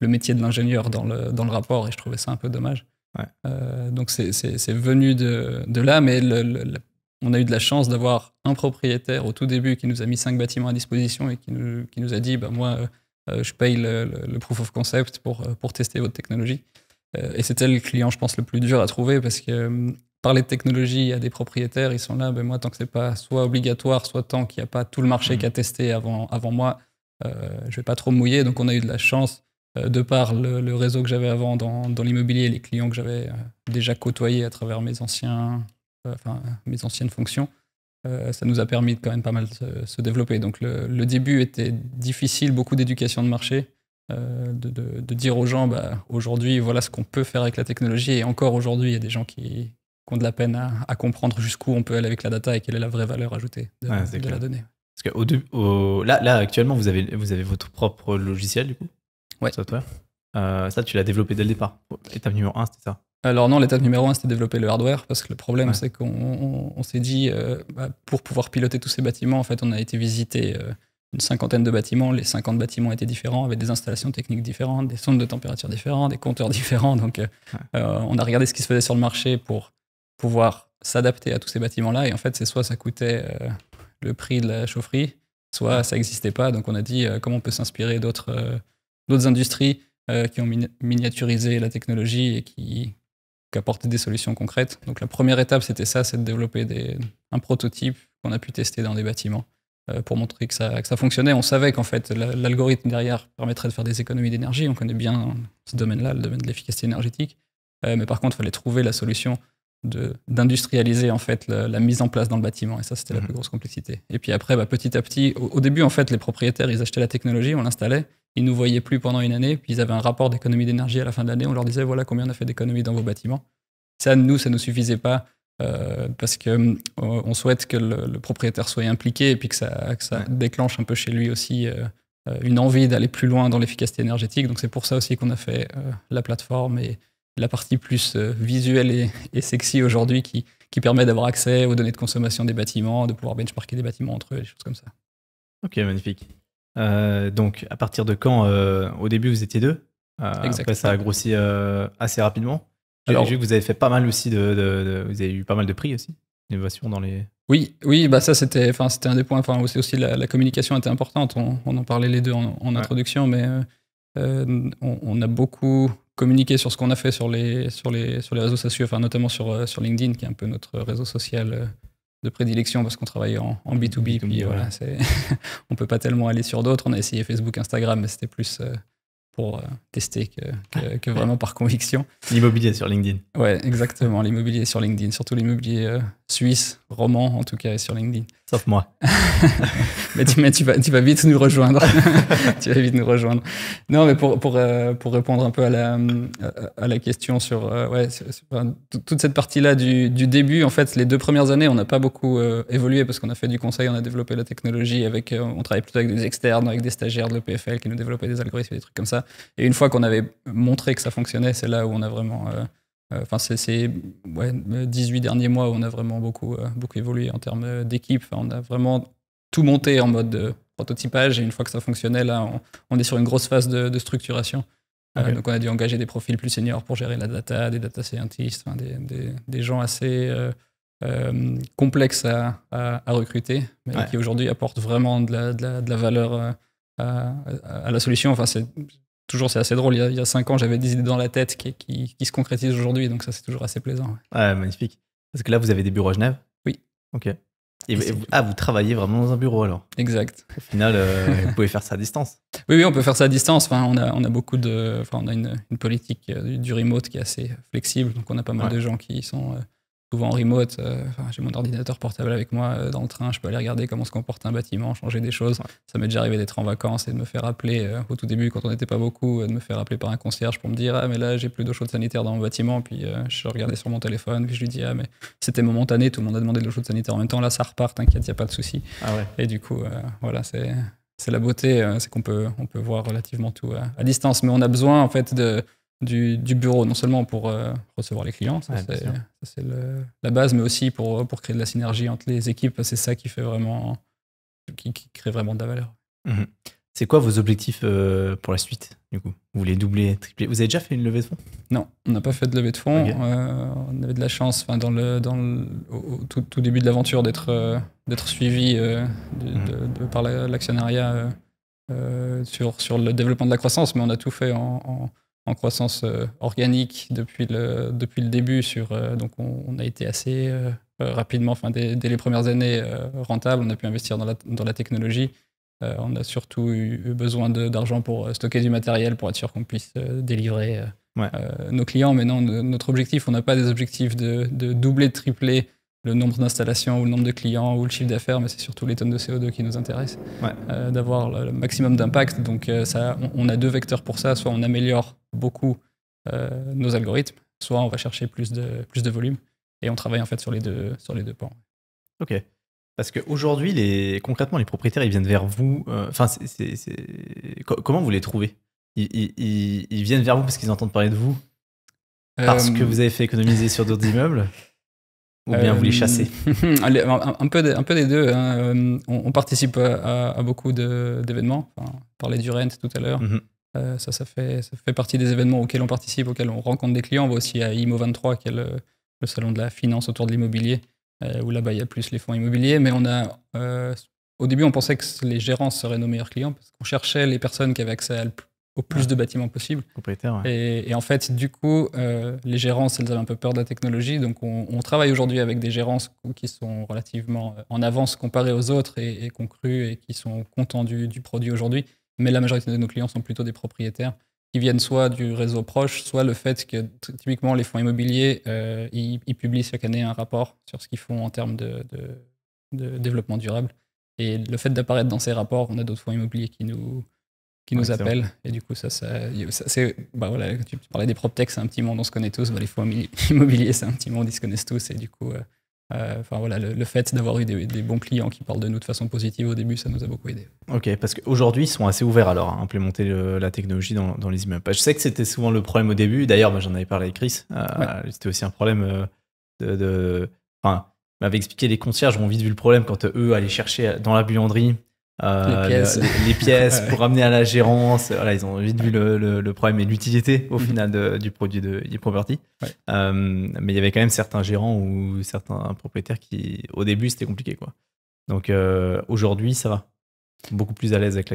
[SPEAKER 2] le métier de l'ingénieur dans le rapport et je trouvais ça un peu dommage. Donc c'est venu de là, mais on a eu de la chance d'avoir un propriétaire au tout début qui nous a mis 5 bâtiments à disposition et qui nous a dit moi je paye le proof of concept pour tester votre technologie. Et c'était le client, je pense, le plus dur à trouver parce que parler de technologie à des propriétaires, ils sont là, moi, tant que c'est pas soit obligatoire, soit tant qu'il n'y a pas tout le marché qu'à tester avant moi, je vais pas trop me mouiller. Donc, on a eu de la chance, de par le réseau que j'avais avant dans l'immobilier, les clients que j'avais déjà côtoyés à travers mes anciennes fonctions. Ça nous a permis de quand même pas mal se développer. Donc, le début était difficile, beaucoup d'éducation de marché. De dire aux gens, aujourd'hui, voilà ce qu'on peut faire avec la technologie. Et encore aujourd'hui, il y a des gens qui ont de la peine à comprendre jusqu'où on peut aller avec la data et quelle est la vraie valeur ajoutée de la donnée.
[SPEAKER 1] Parce que là, actuellement, vous avez votre propre logiciel, du coup, software. Ça, tu l'as développé dès le départ. Étape numéro 1, c'était ça? Alors
[SPEAKER 2] non, l'étape numéro 1, c'était développer le hardware, parce que le problème, c'est qu'on s'est dit, pour pouvoir piloter tous ces bâtiments, en fait, on a été visiter une 50aine de bâtiments. Les 50 bâtiments étaient différents, avec des installations techniques différentes, des sondes de température différentes, des compteurs différents. Donc, on a regardé ce qui se faisait sur le marché pour pouvoir s'adapter à tous ces bâtiments-là. Et en fait, c'est soit ça coûtait le prix de la chaufferie, soit ça n'existait pas. Donc, on a dit comment on peut s'inspirer d'autres industries qui ont miniaturisé la technologie et qui apportaient des solutions concrètes. Donc, la première étape, c'était ça, c'est de développer un prototype qu'on a pu tester dans des bâtiments pour montrer que ça fonctionnait. On savait qu'en fait, l'algorithme derrière permettrait de faire des économies d'énergie. On connaît bien ce domaine-là, le domaine de l'efficacité énergétique. Mais par contre, il fallait trouver la solution d'industrialiser en fait la mise en place dans le bâtiment. Et ça, c'était la plus grosse complexité. Et puis après, petit à petit, au début, en fait, les propriétaires, ils achetaient la technologie, on l'installait, ils nous voyaient plus pendant une année, puis ils avaient un rapport d'économie d'énergie à la fin de l'année. On leur disait, voilà combien on a fait d'économies dans vos bâtiments. Ça nous suffisait pas. Parce que on souhaite que le propriétaire soit impliqué et puis que ça déclenche un peu chez lui aussi une envie d'aller plus loin dans l'efficacité énergétique. Donc c'est pour ça aussi qu'on a fait la plateforme et la partie plus visuelle et sexy aujourd'hui qui permet d'avoir accès aux données de consommation des bâtiments, de pouvoir benchmarker des bâtiments entre eux, des choses comme ça. Ok, magnifique. Donc à partir de quand au début vous étiez 2 après ça a grossi assez rapidement. J'ai vu que vous avez fait pas mal aussi vous avez eu pas mal de prix aussi, d'innovation dans les... Oui, ça c'était un des points, aussi la communication était importante, on en parlait les deux en introduction, mais on a beaucoup communiqué sur ce qu'on a fait sur les réseaux sociaux, notamment sur LinkedIn, qui est un peu notre réseau social de prédilection parce qu'on travaille en B2B. Puis voilà, on peut pas tellement aller sur d'autres. On a essayé Facebook, Instagram, mais c'était plus pour tester que vraiment par conviction.
[SPEAKER 1] L'immobilier sur LinkedIn.
[SPEAKER 2] Ouais, exactement. L'immobilier sur LinkedIn, surtout l'immobilier suisse, roman en tout cas, sur LinkedIn.
[SPEAKER 1] Sauf moi.
[SPEAKER 2] mais tu vas vite nous rejoindre. Tu vas vite nous rejoindre. Non, mais pour répondre un peu à la question sur toute cette partie-là du début, en fait, les 2 premières années, on n'a pas beaucoup évolué parce qu'on a fait du conseil, on a développé la technologie, on travaillait plutôt avec des externes, avec des stagiaires de l'EPFL qui nous développaient des algorithmes et des trucs comme ça. Et une fois qu'on avait montré que ça fonctionnait, c'est là où on a vraiment... c'est 18 derniers mois où on a vraiment beaucoup évolué en termes d'équipe. On a vraiment tout monté en mode prototypage et une fois que ça fonctionnait, là, on est sur une grosse phase de structuration. Okay. Donc on a dû engager des profils plus seniors pour gérer la data, des data scientists, des gens assez complexes à recruter, mais qui aujourd'hui apportent vraiment de la valeur à la solution. Enfin, c'est assez drôle. Il y a 5 ans, j'avais des idées dans la tête qui se concrétisent aujourd'hui, donc ça, c'est toujours assez plaisant.
[SPEAKER 1] Ouais, magnifique. Parce que là, vous avez des bureaux à Genève ?
[SPEAKER 2] Oui.
[SPEAKER 1] Ok. Vous travaillez vraiment dans un bureau alors ?
[SPEAKER 2] Exact.
[SPEAKER 1] Au final, vous pouvez faire ça à distance ?
[SPEAKER 2] Oui, on peut faire ça à distance. Enfin, on a beaucoup on a une politique du remote qui est assez flexible, donc on a pas mal de gens qui sont souvent en remote. J'ai mon ordinateur portable avec moi dans le train, je peux aller regarder comment se comporte un bâtiment, changer des choses. Ouais. Ça m'est déjà arrivé d'être en vacances et de me faire appeler au tout début, quand on n'était pas beaucoup, de me faire appeler par un concierge pour me dire « Ah, mais là, j'ai plus d'eau chaude sanitaire dans mon bâtiment. » Puis je regardais sur mon téléphone, puis je lui dis « Ah, mais c'était momentané, tout le monde a demandé de l'eau chaude sanitaire en même temps. Là, ça repart, t'inquiète, il n'y a pas de souci. » Et du coup, voilà, c'est la beauté, c'est qu'on peut voir relativement tout à distance. Mais on a besoin, en fait, du bureau, non seulement pour recevoir les clients, c'est la base, mais aussi pour créer de la synergie entre les équipes. C'est ça qui fait vraiment, qui crée vraiment de la valeur.
[SPEAKER 1] Mmh. C'est quoi vos objectifs pour la suite, du coup ? Vous voulez doubler, tripler ? Vous avez déjà fait une levée de fonds ?
[SPEAKER 2] Non, on n'a pas fait de levée de fonds. Okay. On avait de la chance, au tout début de l'aventure, d'être suivi par l'actionnariat sur le développement de la croissance, mais on a tout fait en croissance organique depuis le début. Donc on a été assez rapidement, dès les premières années, rentable. On a pu investir dans la technologie. On a surtout eu besoin d'argent pour stocker du matériel pour être sûr qu'on puisse délivrer nos clients. Mais non, notre objectif, on n'a pas des objectifs de doubler, de tripler le nombre d'installations ou le nombre de clients ou le chiffre d'affaires, mais c'est surtout les tonnes de CO2 qui nous intéressent, d'avoir le maximum d'impact. Donc on a 2 vecteurs pour ça. Soit on améliore beaucoup nos algorithmes, soit on va chercher plus de volume. Et on travaille en fait sur les deux pans.
[SPEAKER 1] Ok. Parce qu'aujourd'hui, concrètement, les propriétaires, ils viennent vers vous. Comment vous les trouvez ? Ils viennent vers vous parce qu'ils entendent parler de vous ? Parce que vous avez fait économiser sur d'autres immeubles ? Ou bien vous les chassez ?
[SPEAKER 2] un peu des deux. Hein. On participe à beaucoup d'événements. On parlait du Rent tout à l'heure. Mm-hmm. Ça fait partie des événements auxquels on participe, auxquels on rencontre des clients. On va aussi à IMO 23, qui est le salon de la finance autour de l'immobilier, où là-bas, il y a plus les fonds immobiliers. Mais au début, on pensait que les gérants seraient nos meilleurs clients parce qu'on cherchait les personnes qui avaient accès au plus de bâtiments possible.
[SPEAKER 1] Propriétaire,
[SPEAKER 2] et en fait, du coup, les gérances, elles avaient un peu peur de la technologie. Donc, on travaille aujourd'hui avec des gérances qui sont relativement en avance comparées aux autres et qui ont cru et qui sont contents du produit aujourd'hui. Mais la majorité de nos clients sont plutôt des propriétaires qui viennent soit du réseau proche, soit le fait que, typiquement, les fonds immobiliers, ils publient chaque année un rapport sur ce qu'ils font en termes de développement durable. Et le fait d'apparaître dans ces rapports, on a d'autres fonds immobiliers qui nous appellent. Et du coup, voilà, tu parlais des PropTech, c'est un petit monde, on se connaît tous. Les fonds immobiliers, c'est un petit monde, ils se connaissent tous. Et du coup, voilà, le fait d'avoir eu des bons clients qui parlent de nous de façon positive au début, ça nous a beaucoup aidé.
[SPEAKER 1] Ok, parce qu'aujourd'hui, ils sont assez ouverts alors à implémenter la technologie dans les immeubles. Je sais que c'était souvent le problème au début. D'ailleurs, j'en avais parlé avec Chris. C'était aussi un problème il m'avait expliqué, les concierges ont vite vu le problème quand eux allaient chercher dans la buanderie les pièces pour ramener à la gérance. Voilà, ils ont vite vu le problème et l'utilité au final du produit de e-property. Mais il y avait quand même certains gérants ou certains propriétaires qui, au début, c'était compliqué, quoi. Donc aujourd'hui, ça va. Beaucoup plus à l'aise avec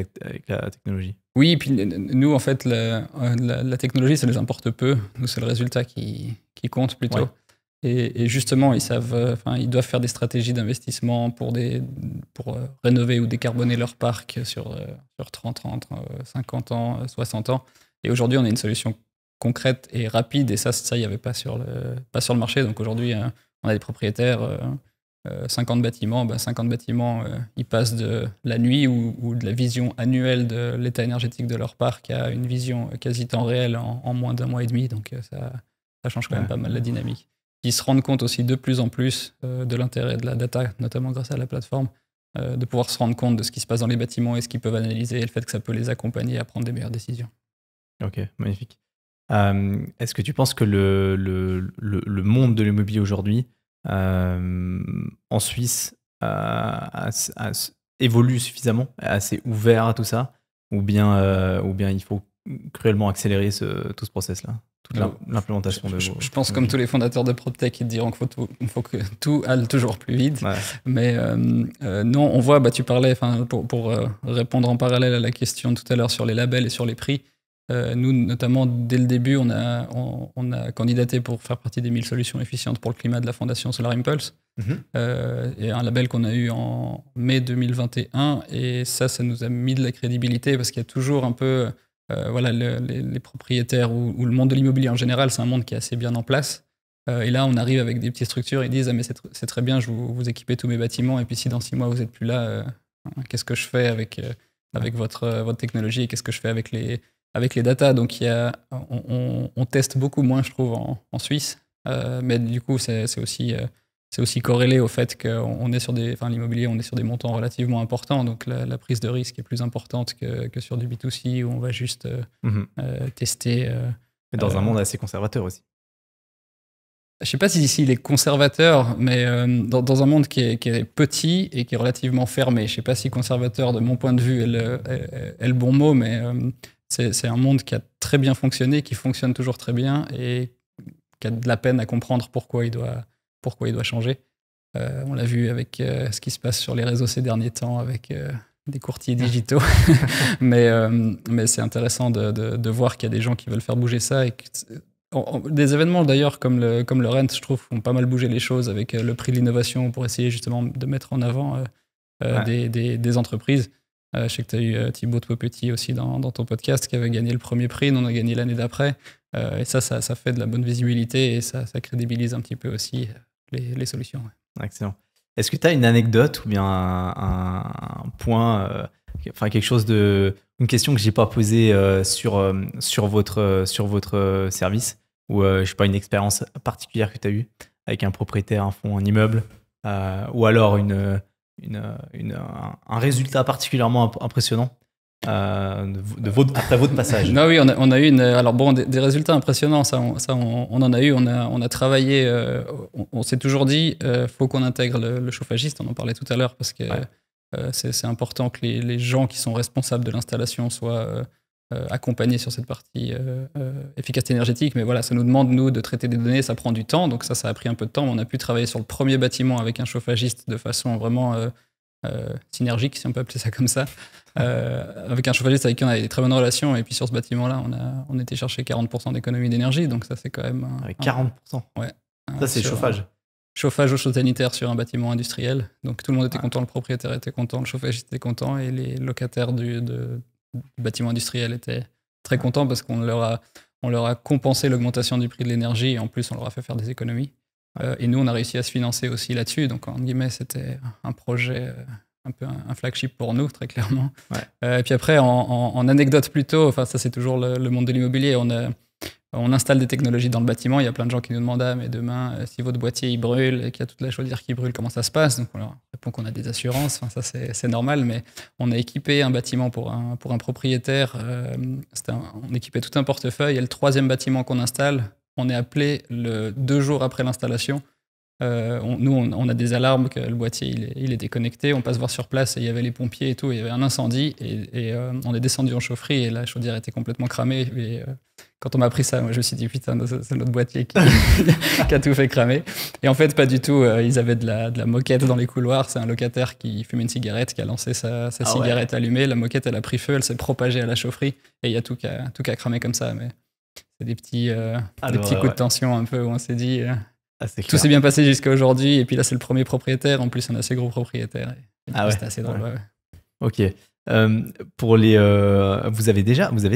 [SPEAKER 1] la technologie.
[SPEAKER 2] Oui, et puis nous, en fait, la technologie, ça nous importe peu. Nous, c'est le résultat qui compte plutôt. Et justement, ils doivent faire des stratégies d'investissement pour rénover ou décarboner leur parc sur 30, 50 ans, 60 ans. Et aujourd'hui, on a une solution concrète et rapide. Et ça, il n'y avait pas sur le marché. Donc aujourd'hui, on a des propriétaires, 50 bâtiments. 50 bâtiments, ils passent de la nuit ou de la vision annuelle de l'état énergétique de leur parc à une vision quasi temps réel en moins d'un mois et demi. Donc ça change quand même pas mal la dynamique. Ils se rendent compte aussi de plus en plus de l'intérêt de la data, notamment grâce à la plateforme, de pouvoir se rendre compte de ce qui se passe dans les bâtiments et ce qu'ils peuvent analyser et le fait que ça peut les accompagner à prendre des meilleures décisions.
[SPEAKER 1] Ok, magnifique. Est-ce que tu penses que le monde de l'immobilier aujourd'hui, en Suisse, évolue suffisamment, est assez ouvert à tout ça, ou bien il faut cruellement accélérer tout ce process-là, toute l'implémentation
[SPEAKER 2] je pense comme tous les fondateurs de PropTech, ils te diront qu'il faut que tout aille toujours plus vite.
[SPEAKER 1] Ouais.
[SPEAKER 2] Mais non, on voit, tu parlais, pour répondre en parallèle à la question tout à l'heure sur les labels et sur les prix, nous, notamment, dès le début, on a candidaté pour faire partie des 1000 solutions efficientes pour le climat de la Fondation Solar Impulse. Et un label qu'on a eu en mai 2021. Et ça nous a mis de la crédibilité parce qu'il y a toujours un peu... les propriétaires ou le monde de l'immobilier en général, c'est un monde qui est assez bien en place. Et là, on arrive avec des petites structures, ils disent « Ah, mais c'est très bien, je vous équipez tous mes bâtiments, et puis si dans 6 mois, vous n'êtes plus là, qu'est-ce que je fais avec votre technologie et qu'est-ce que je fais avec les datas ?» Donc, on teste beaucoup moins, je trouve, en Suisse. Mais du coup, c'est aussi corrélé au fait qu'on est sur l'immobilier, on est sur des montants relativement importants, donc la prise de risque est plus importante que sur du B2C où on va juste tester.
[SPEAKER 1] Mais dans un monde assez conservateur aussi.
[SPEAKER 2] Je ne sais pas si ici il est conservateur, mais dans un monde qui est petit et qui est relativement fermé. Je ne sais pas si conservateur, de mon point de vue, est le bon mot, mais c'est un monde qui a très bien fonctionné, qui fonctionne toujours très bien et qui a de la peine à comprendre pourquoi il doit changer. On l'a vu avec ce qui se passe sur les réseaux ces derniers temps avec des courtiers digitaux. mais c'est intéressant de voir qu'il y a des gens qui veulent faire bouger ça. Et des événements d'ailleurs comme le Rent, je trouve, font pas mal bouger les choses avec le prix de l'innovation pour essayer justement de mettre en avant des entreprises. Je sais que tu as eu Thibaut de Popetit aussi dans ton podcast qui avait gagné le premier prix. Nous, on a gagné l'année d'après. Et ça fait de la bonne visibilité et ça crédibilise un petit peu aussi les solutions.
[SPEAKER 1] Ouais. Excellent. Est-ce que tu as une anecdote ou bien un point, quelque chose une question que j'ai pas posée sur votre service ou je sais pas, une expérience particulière que tu as eue avec un propriétaire, un fonds, un immeuble ou alors un résultat particulièrement impressionnant après votre passage?
[SPEAKER 2] Non, oui, on a eu des résultats impressionnants, ça on en a eu, on a travaillé, on s'est toujours dit, faut qu'on intègre le chauffagiste, on en parlait tout à l'heure, parce que c'est important que les gens qui sont responsables de l'installation soient accompagnés sur cette partie efficacité énergétique, mais voilà, ça nous demande, nous, de traiter des données, ça prend du temps, donc ça a pris un peu de temps, mais on a pu travailler sur le premier bâtiment avec un chauffagiste de façon vraiment synergique, si on peut appeler ça comme ça, avec un chauffagiste avec qui on avait des très bonnes relations, et puis sur ce bâtiment-là, on était chercher 40% d'économie d'énergie, donc ça c'est quand même...
[SPEAKER 1] Avec 40%.
[SPEAKER 2] Ouais.
[SPEAKER 1] Ça c'est chauffage.
[SPEAKER 2] Chauffage au chaud sanitaire sur un bâtiment industriel, donc tout le monde était content, le propriétaire était content, le chauffagiste était content, et les locataires du bâtiment industriel étaient très contents parce qu'on leur a compensé l'augmentation du prix de l'énergie, et en plus on leur a fait faire des économies. Et nous, on a réussi à se financer aussi là-dessus. Donc, en guillemets, c'était un projet, un peu un flagship pour nous, très clairement. Ouais. Et puis après, en anecdote plutôt, ça c'est toujours le monde de l'immobilier, on installe des technologies dans le bâtiment. Il y a plein de gens qui nous demandent « Ah, mais demain, si votre boîtier il brûle et qu'il y a toute la chaudière qui brûle, comment ça se passe ?» Donc, on leur répond qu'on a des assurances. Ça, c'est normal, mais on a équipé un bâtiment pour un propriétaire. On équipait tout un portefeuille. Et le 3e bâtiment qu'on installe, on est appelé 2 jours après l'installation. On a des alarmes que le boîtier il est déconnecté. On passe voir sur place et il y avait les pompiers et tout. Il y avait un incendie et on est descendu en chaufferie et la chaudière était complètement cramée. Et quand on m'a appris ça, moi je me suis dit putain, c'est notre boîtier qui a tout fait cramer. Et en fait, pas du tout. Ils avaient de la moquette dans les couloirs. C'est un locataire qui fumait une cigarette, qui a lancé sa cigarette allumée. La moquette, elle a pris feu, elle s'est propagée à la chaufferie et il y a tout qui a cramé comme ça. Mais c'est des petits coups de tension un peu où on s'est dit
[SPEAKER 1] c'est
[SPEAKER 2] tout s'est bien passé jusqu'à aujourd'hui. Et puis là, c'est le premier propriétaire. En plus, un assez gros propriétaire. C'était assez drôle. Ouais.
[SPEAKER 1] Ok. Pour les, vous avez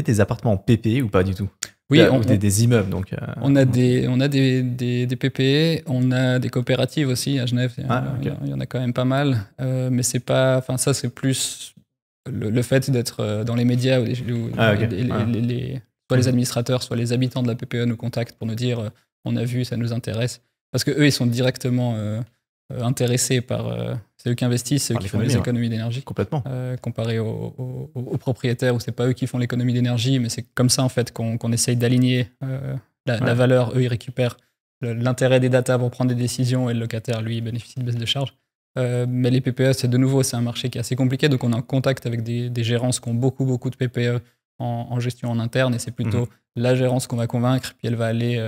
[SPEAKER 1] des appartements en PPE ou pas du tout?
[SPEAKER 2] Oui,
[SPEAKER 1] des immeubles. Donc,
[SPEAKER 2] on a des PPE, on a des coopératives aussi à Genève. Il y en a quand même pas mal. Mais c'est pas. Enfin, ça, c'est plus le fait d'être dans les médias où soit les administrateurs, soit les habitants de la PPE nous contactent pour nous dire on a vu, ça nous intéresse. Parce qu'eux, ils sont directement intéressés par. C'est eux qui investissent, c'est eux qui font les économies d'énergie.
[SPEAKER 1] Complètement.
[SPEAKER 2] Comparé aux propriétaires où c'est pas eux qui font l'économie d'énergie, mais c'est comme ça en fait qu'on essaye d'aligner la valeur. Eux, ils récupèrent l'intérêt des data pour prendre des décisions et le locataire, lui, bénéficie de baisse de charge. Mais les PPE, c'est un marché qui est assez compliqué. Donc, on est en contact avec des gérances qui ont beaucoup de PPE en gestion en interne. Et c'est plutôt la gérance qu'on va convaincre. Puis elle va aller,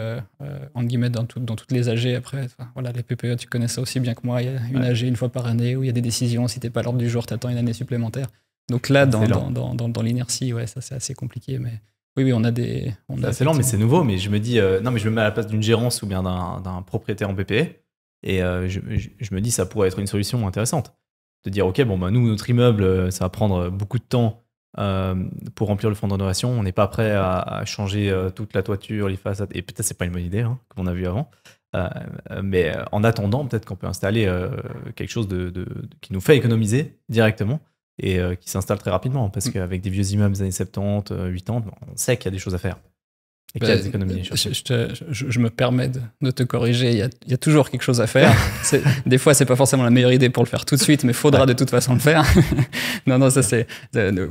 [SPEAKER 2] entre guillemets, dans toutes les AG après. Enfin, voilà, les PPE, tu connais ça aussi bien que moi. Il y a une AG une fois par année où il y a des décisions. Si tu n'es pas à l'ordre du jour, tu attends une année supplémentaire. Donc là, dans l'inertie, ça, c'est assez compliqué. Mais oui, on a des...
[SPEAKER 1] C'est assez lent, mais c'est nouveau. Mais je me dis... non, mais je me mets à la place d'une gérance ou bien d'un propriétaire en PPE. Et je me dis, ça pourrait être une solution intéressante. De dire, OK, bon, bah, nous, notre immeuble, ça va prendre beaucoup de temps pour remplir le fonds de rénovation. On n'est pas prêt à changer toute la toiture, les façades. Et peut-être c'est pas une bonne idée, comme on a vu avant. Mais en attendant, peut-être qu'on peut installer quelque chose qui nous fait économiser directement et qui s'installe très rapidement. Parce qu'avec des vieux immeubles des années 70, 80, on sait qu'il y a des choses à faire. Et qu'il y a des économies.
[SPEAKER 2] Je me permets de te corriger. Il y a toujours quelque chose à faire. Des fois, c'est pas forcément la meilleure idée pour le faire tout de suite, mais il faudra de toute façon le faire. non, ça c'est.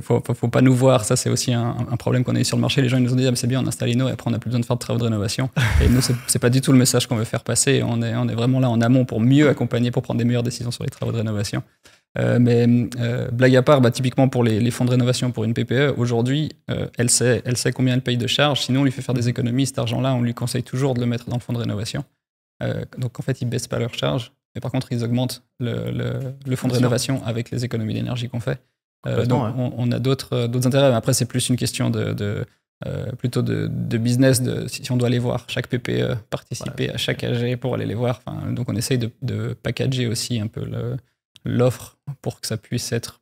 [SPEAKER 2] Faut pas nous voir. Ça, c'est aussi un problème qu'on a eu sur le marché. Les gens ils nous ont dit, c'est bien, on installe Inno et après on n'a plus besoin de faire de travaux de rénovation. Et nous, c'est pas du tout le message qu'on veut faire passer. On est vraiment là en amont pour mieux accompagner, pour prendre des meilleures décisions sur les travaux de rénovation. Mais blague à part, typiquement pour les fonds de rénovation pour une PPE, aujourd'hui, elle sait combien elle paye de charges. Sinon, on lui fait faire des économies. Cet argent-là, on lui conseille toujours de le mettre dans le fonds de rénovation. Donc, en fait, ils ne baissent pas leurs charges. Mais par contre, ils augmentent le fonds de rénovation avec les économies d'énergie qu'on fait. Donc, on a d'autres intérêts. Mais après, c'est plus une question plutôt de business, si on doit aller voir chaque PPE, participer à chaque AG pour aller les voir. Donc, on essaye de packager aussi un peu l'offre pour que ça puisse être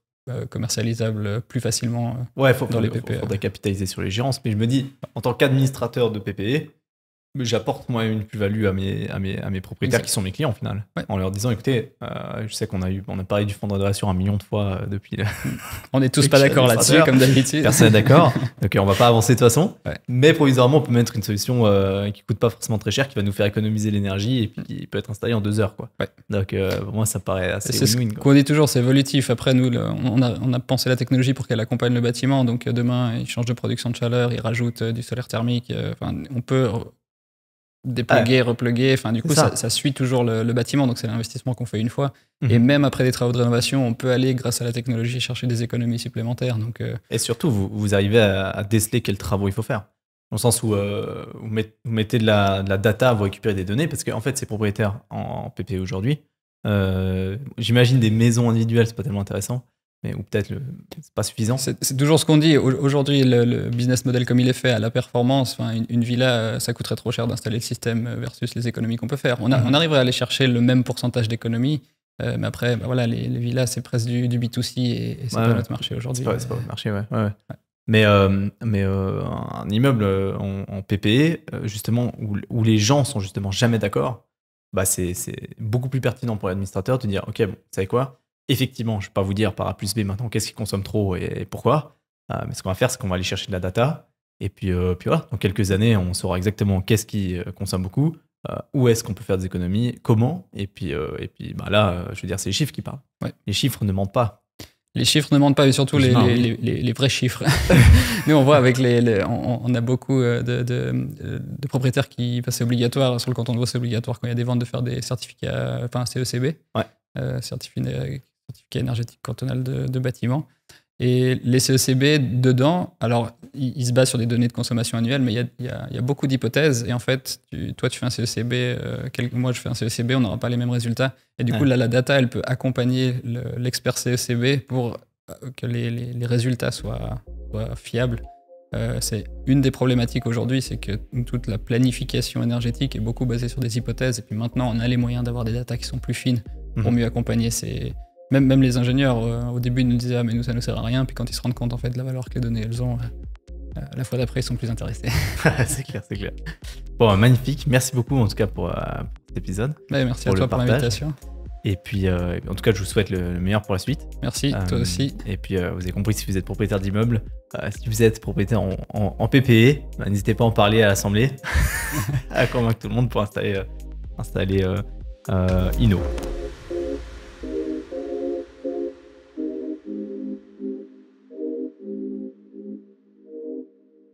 [SPEAKER 2] commercialisable plus facilement dans les PPE.
[SPEAKER 1] Il faudrait capitaliser sur les gérances, mais je me dis, en tant qu'administrateur de PPE, j'apporte moi une plus-value à mes propriétaires qui sont mes clients au final, en leur disant, écoutez, je sais qu'on a parlé du fonds de rénovation 1 million de fois depuis...
[SPEAKER 2] On n'est tous pas d'accord là-dessus, comme d'habitude.
[SPEAKER 1] Personne n'est d'accord, donc on va pas avancer de toute façon, mais provisoirement, on peut mettre une solution qui coûte pas forcément très cher, qui va nous faire économiser l'énergie et puis qui peut être installée en 2 heures. Donc pour moi, ça paraît assez win-win.
[SPEAKER 2] C'est ce qu'on dit toujours, c'est évolutif. Après, nous, on a pensé la technologie pour qu'elle accompagne le bâtiment, donc demain, il change de production de chaleur, il rajoute du solaire thermique, on peut... dépluguer, repluguer, du coup ça suit toujours le bâtiment, donc c'est l'investissement qu'on fait une fois. Et même après des travaux de rénovation, on peut aller grâce à la technologie chercher des économies supplémentaires. Donc,
[SPEAKER 1] et surtout, vous arrivez à déceler quels travaux il faut faire. Dans le sens où vous mettez de la data, vous récupérez des données, parce qu'en fait ces propriétaires en PPE aujourd'hui, j'imagine des maisons individuelles, c'est pas tellement intéressant. Ou peut-être c'est pas suffisant.
[SPEAKER 2] C'est toujours ce qu'on dit. Aujourd'hui, le business model comme il est fait, à la performance, une villa, ça coûterait trop cher d'installer le système versus les économies qu'on peut faire. On arriverait à aller chercher le même pourcentage d'économies, mais après, les villas, c'est presque du B2C et c'est pas notre marché aujourd'hui.
[SPEAKER 1] C'est pas notre marché, ouais. Mais un immeuble en PPE, justement, où les gens sont justement jamais d'accord, c'est beaucoup plus pertinent pour l'administrateur de dire, OK, bon, vous savez quoi ? Effectivement, je ne vais pas vous dire par A plus B maintenant qu'est-ce qui consomme trop et pourquoi. Mais ce qu'on va faire, c'est qu'on va aller chercher de la data. Et puis voilà, dans quelques années, on saura exactement qu'est-ce qui consomme beaucoup, où est-ce qu'on peut faire des économies, comment. Et puis là, je veux dire, c'est les chiffres qui parlent. Les chiffres ne mentent pas.
[SPEAKER 2] Les chiffres ne mentent pas, et surtout les vrais chiffres. Nous, on voit avec on a beaucoup de propriétaires qui passent obligatoire. Sur le canton de Vaud, c'est obligatoire quand il y a des ventes de faire des certificats, CECB. Certificat énergétique cantonal de bâtiments. Et les CECB, dedans, alors, ils se basent sur des données de consommation annuelle, mais il y a beaucoup d'hypothèses. Et en fait, toi, tu fais un CECB, moi, je fais un CECB, on n'aura pas les mêmes résultats. Et du coup, là, la data, elle peut accompagner l'expert CECB pour que les résultats soient fiables. C'est une des problématiques aujourd'hui, c'est que toute la planification énergétique est beaucoup basée sur des hypothèses. Et puis maintenant, on a les moyens d'avoir des datas qui sont plus fines pour mieux accompagner ces... Même les ingénieurs, au début, ils nous disaient « Ah, mais nous, ça ne nous sert à rien ». Puis quand ils se rendent compte en fait, de la valeur que les données elles ont, la fois d'après, ils sont plus intéressés.
[SPEAKER 1] C'est clair. Bon, magnifique. Merci beaucoup en tout cas pour cet épisode.
[SPEAKER 2] Merci à toi pour l'invitation.
[SPEAKER 1] Et puis, en tout cas, je vous souhaite le meilleur pour la suite.
[SPEAKER 2] Merci, toi aussi.
[SPEAKER 1] Et puis, vous avez compris, si vous êtes propriétaire d'immeuble, si vous êtes propriétaire en PPE, n'hésitez pas à en parler à l'Assemblée, à convaincre tout le monde pour installer Inno.